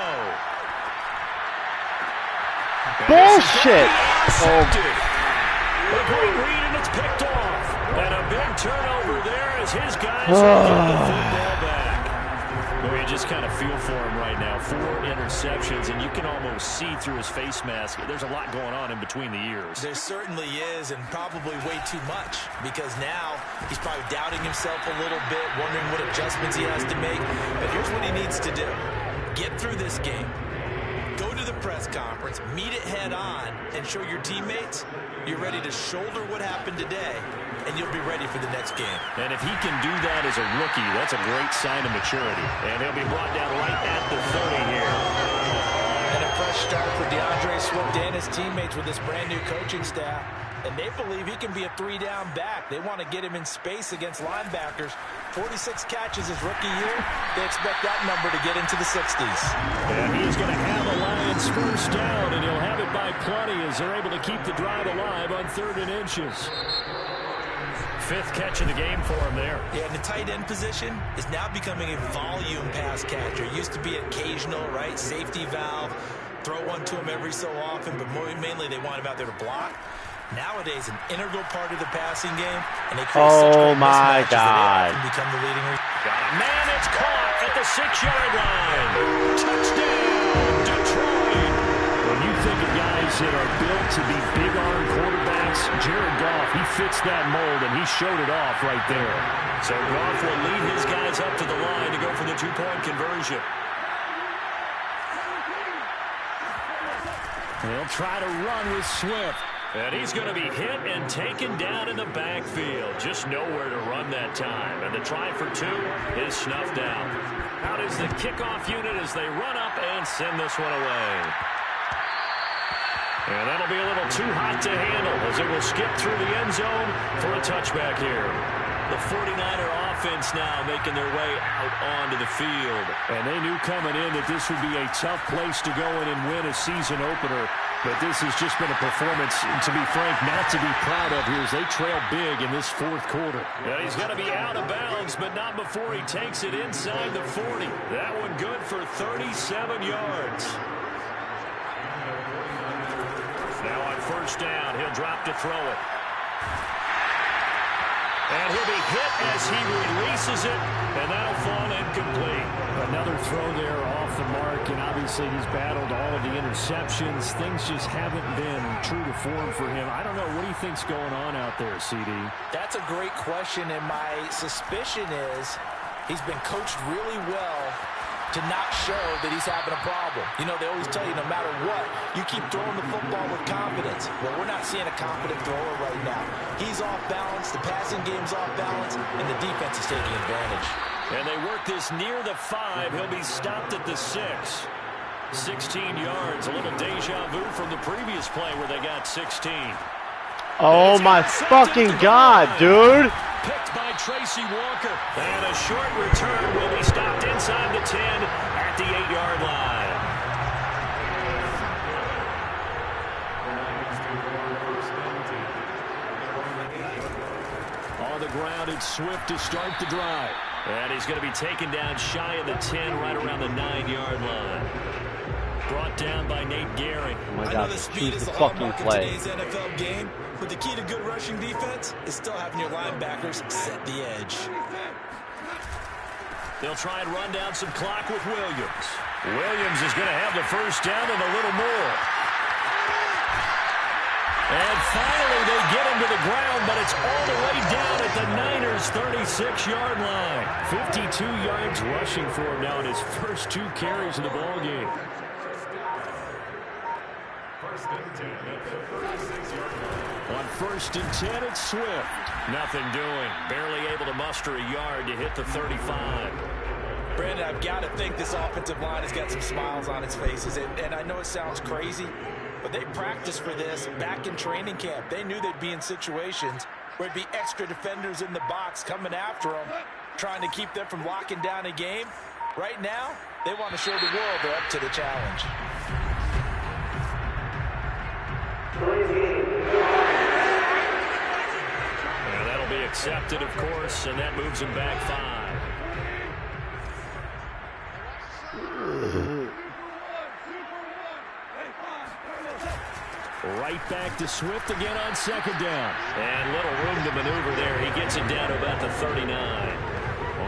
Bullshit! A great read, and it's picked off. And a big turnover there as his guys get the football back. Well, you just kind of feel for him right now. 4 interceptions, and you can almost see through his face mask. There's a lot going on in between the ears. There certainly is, and probably way too much, because now he's probably doubting himself a little bit, wondering what adjustments he has to make. But here's what he needs to do. Get through this game. Go to the press conference, meet it head on, and show your teammates you're ready to shoulder what happened today, and you'll be ready for the next game. And if he can do that as a rookie, that's a great sign of maturity. And he'll be brought down right at the 30 here. And a fresh start for DeAndre Swift and his teammates with this brand-new coaching staff. And they believe he can be a 3-down back. They want to get him in space against linebackers. 46 catches his rookie year. They expect that number to get into the 60s. And he's going to have a Lions first down, and he'll have it by plenty as they're able to keep the drive alive on 3rd and inches. 5th catch of the game for him there. Yeah, and the tight end position is now becoming a volume pass catcher. Used to be occasional, right? Safety valve. Throw one to him every so often, but mainly they want him out there to block. Nowadays, an integral part of the passing game, and they create such great mismatches that they can become the leading receiver. Got a man that's caught at the 6-yard line. Touchdown, Detroit. When you think of guys that are built to be big-arm quarterbacks, Jared Goff, he fits that mold, and he showed it off right there. So Goff will lead his guys up to the line to go for the 2-point conversion. They'll try to run with Swift. And he's going to be hit and taken down in the backfield. Just nowhere to run that time. And the try for 2 is snuffed out. Out is the kickoff unit as they run up and send this one away. And that'll be a little too hot to handle as it will skip through the end zone for a touchback here. The 49er offense now making their way out onto the field. And they knew coming in that this would be a tough place to go in and win a season opener. But this has just been a performance, to be frank, not to be proud of here as they trail big in this fourth quarter. And he's going to be out of bounds, but not before he takes it inside the 40. That one good for 37 yards. Now on first down, he'll drop to throw it. And he'll be hit as he releases it, and that'll fall incomplete. Another throw there off the mark, and obviously he's battled all of the interceptions. Things just haven't been true to form for him. I don't know. What do you think's going on out there, CD? That's a great question, and my suspicion is he's been coached really well to not show that he's having a problem. You know, they always tell you no matter what, you keep throwing the football with confidence. Well, we're not seeing a confident thrower right now. He's off balance, the passing game's off balance, and the defense is taking advantage. And they work this near the 5. He'll be stopped at the 6. 16 yards, a little deja vu from the previous play where they got 16. Oh my fucking God, dude! Picked by Tracy Walker. And a short return will be stopped inside the 10 at the 8-yard line. On the ground, it's Swift to start the drive. And he's going to be taken down shy of the 10, right around the 9-yard line. Brought down by Nate Gehring. Oh my God, choose the fucking play. Today's NFL game, but the key to good rushing defense is still having your linebackers set the edge. They'll try and run down some clock with Williams. Williams is going to have the first down and a little more. And finally they get him to the ground, but it's all the way down at the Niners' 36-yard line. 52 yards rushing for him now in his first 2 carries of the ball game. On first and 10, it's Swift. Nothing doing. Barely able to muster a yard to hit the 35. Brandon, I've got to think this offensive line has got some smiles on its faces. And I know it sounds crazy, but they practiced for this back in training camp. They knew they'd be in situations where it'd be extra defenders in the box coming after them, trying to keep them from locking down a game. Right now, they want to show the world they're up to the challenge. And that'll be accepted, of course, and that moves him back 5. Right back to Swift again on second down. And little room to maneuver there. He gets it down to about the 39.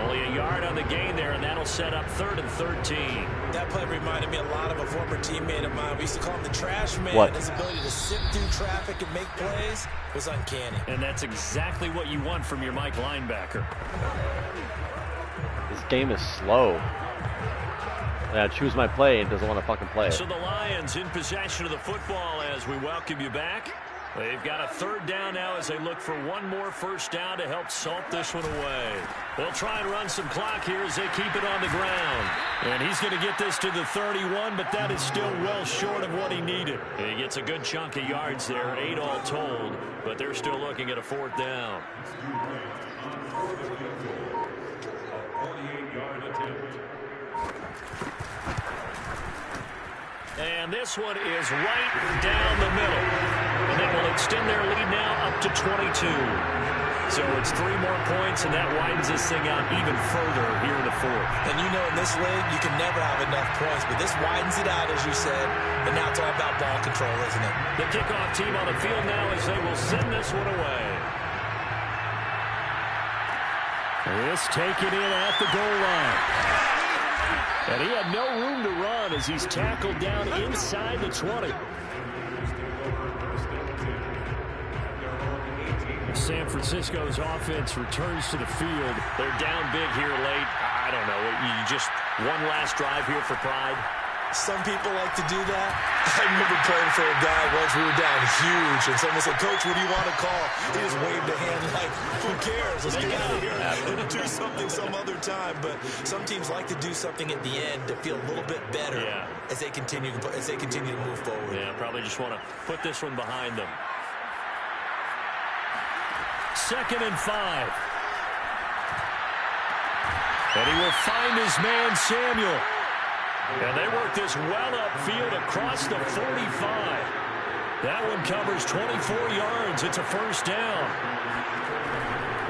Only a yard on the gain there, and that'll set up 3rd and 13. That play reminded me a lot of a former teammate of mine. We used to call him the trash man. What? His ability to sift through traffic and make plays was uncanny. And that's exactly what you want from your Mike linebacker. This game is slow. I choose my play and doesn't want to fucking play it. So the Lions in possession of the football as we welcome you back. They've got a 3rd down now as they look for one more first down to help salt this one away. They'll try and run some clock here as they keep it on the ground. And he's going to get this to the 31, but that is still well short of what he needed. And he gets a good chunk of yards there, 8 all told, but they're still looking at a 4th down. And this one is right down the middle. And that will extend their lead now up to 22. So it's 3 more points, and that widens this thing out even further here in the 4th. And you know in this league, you can never have enough points, but this widens it out, as you said, and now it's all about ball control, isn't it? The kickoff team on the field now as they will send this one away. This taken in at the goal line. And he had no room to run as he's tackled down inside the 20. San Francisco's offense returns to the field. They're down big here late. I don't know. You just one last drive here for pride. Some people like to do that. I remember playing for a guy once. We were down huge, and someone said, "Coach, what do you want to call?" He just waved a hand like, "Who cares? Let's get out of here and do something some other time." But some teams like to do something at the end to feel a little bit better as they continue to move forward. Yeah, probably just want to put this one behind them. 2nd and 5. And he will find his man, Samuel. And they work this well upfield across the 45. That one covers 24 yards. It's a first down.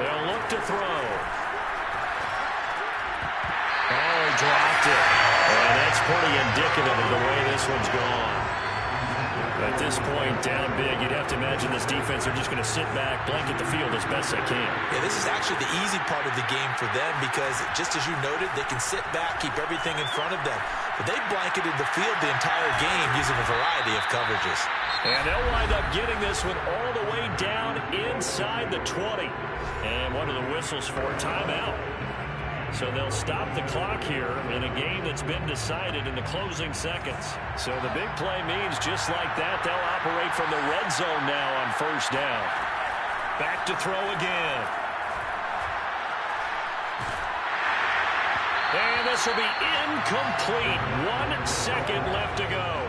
They'll look to throw. Oh, he dropped it. And that's pretty indicative of the way this one's gone. At this point, down big, you'd have to imagine this defense are just going to sit back, blanket the field as best they can. Yeah, this is actually the easy part of the game for them because, just as you noted, they can sit back, keep everything in front of them. But they blanketed the field the entire game using a variety of coverages. And they'll wind up getting this one all the way down inside the 20. And what are the whistles for? Timeout. So they'll stop the clock here in a game that's been decided in the closing seconds. So the big play means just like that, they'll operate from the red zone now on first down. Back to throw again. And this will be incomplete. 1 second left to go.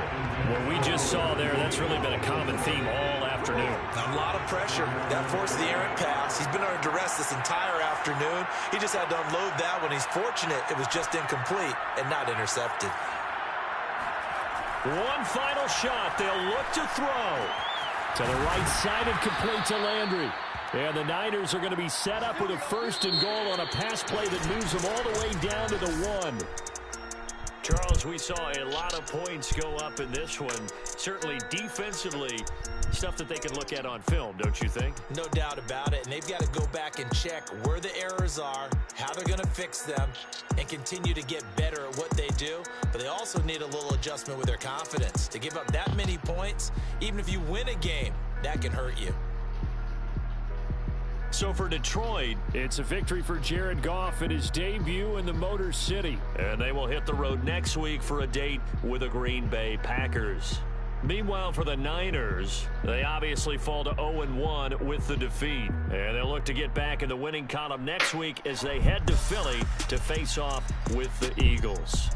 What we just saw there, that's really been a common theme all afternoon. A lot of pressure. That forced the errant pass. He's been under duress this entire afternoon. He just had to unload that one. He's fortunate it was just incomplete and not intercepted. One final shot. They'll look to throw. To the right side and complete to Landry. And the Niners are going to be set up with a 1st and goal on a pass play that moves them all the way down to the 1. Charles, we saw a lot of points go up in this one. Certainly defensively, stuff that they can look at on film, don't you think? No doubt about it. And they've got to go back and check where the errors are, how they're going to fix them, and continue to get better at what they do. But they also need a little adjustment with their confidence. To give up that many points, even if you win a game, that can hurt you. So for Detroit, it's a victory for Jared Goff in his debut in the Motor City. And they will hit the road next week for a date with the Green Bay Packers. Meanwhile, for the Niners, they obviously fall to 0-1 with the defeat. And they'll look to get back in the winning column next week as they head to Philly to face off with the Eagles.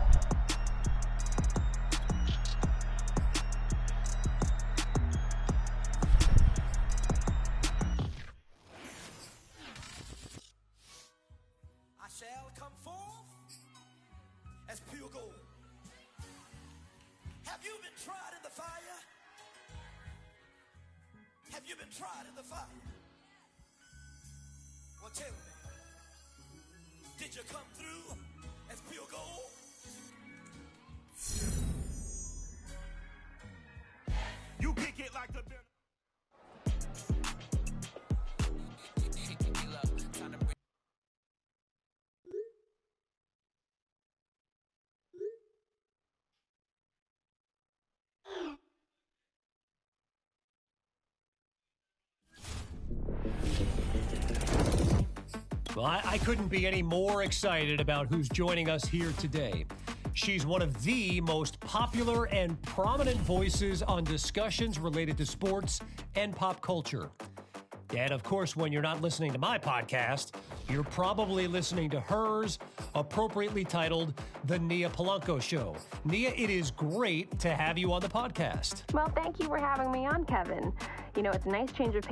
Have you been tried in the fire? Well, tell me, did you come through as pure gold? You kick it like the... Well, I couldn't be any more excited about who's joining us here today. She's one of the most popular and prominent voices on discussions related to sports and pop culture. And of course, when you're not listening to my podcast, you're probably listening to hers, appropriately titled The Nia Polanco Show. Nia, it is great to have you on the podcast. Well, thank you for having me on, Kevin. You know, it's a nice change of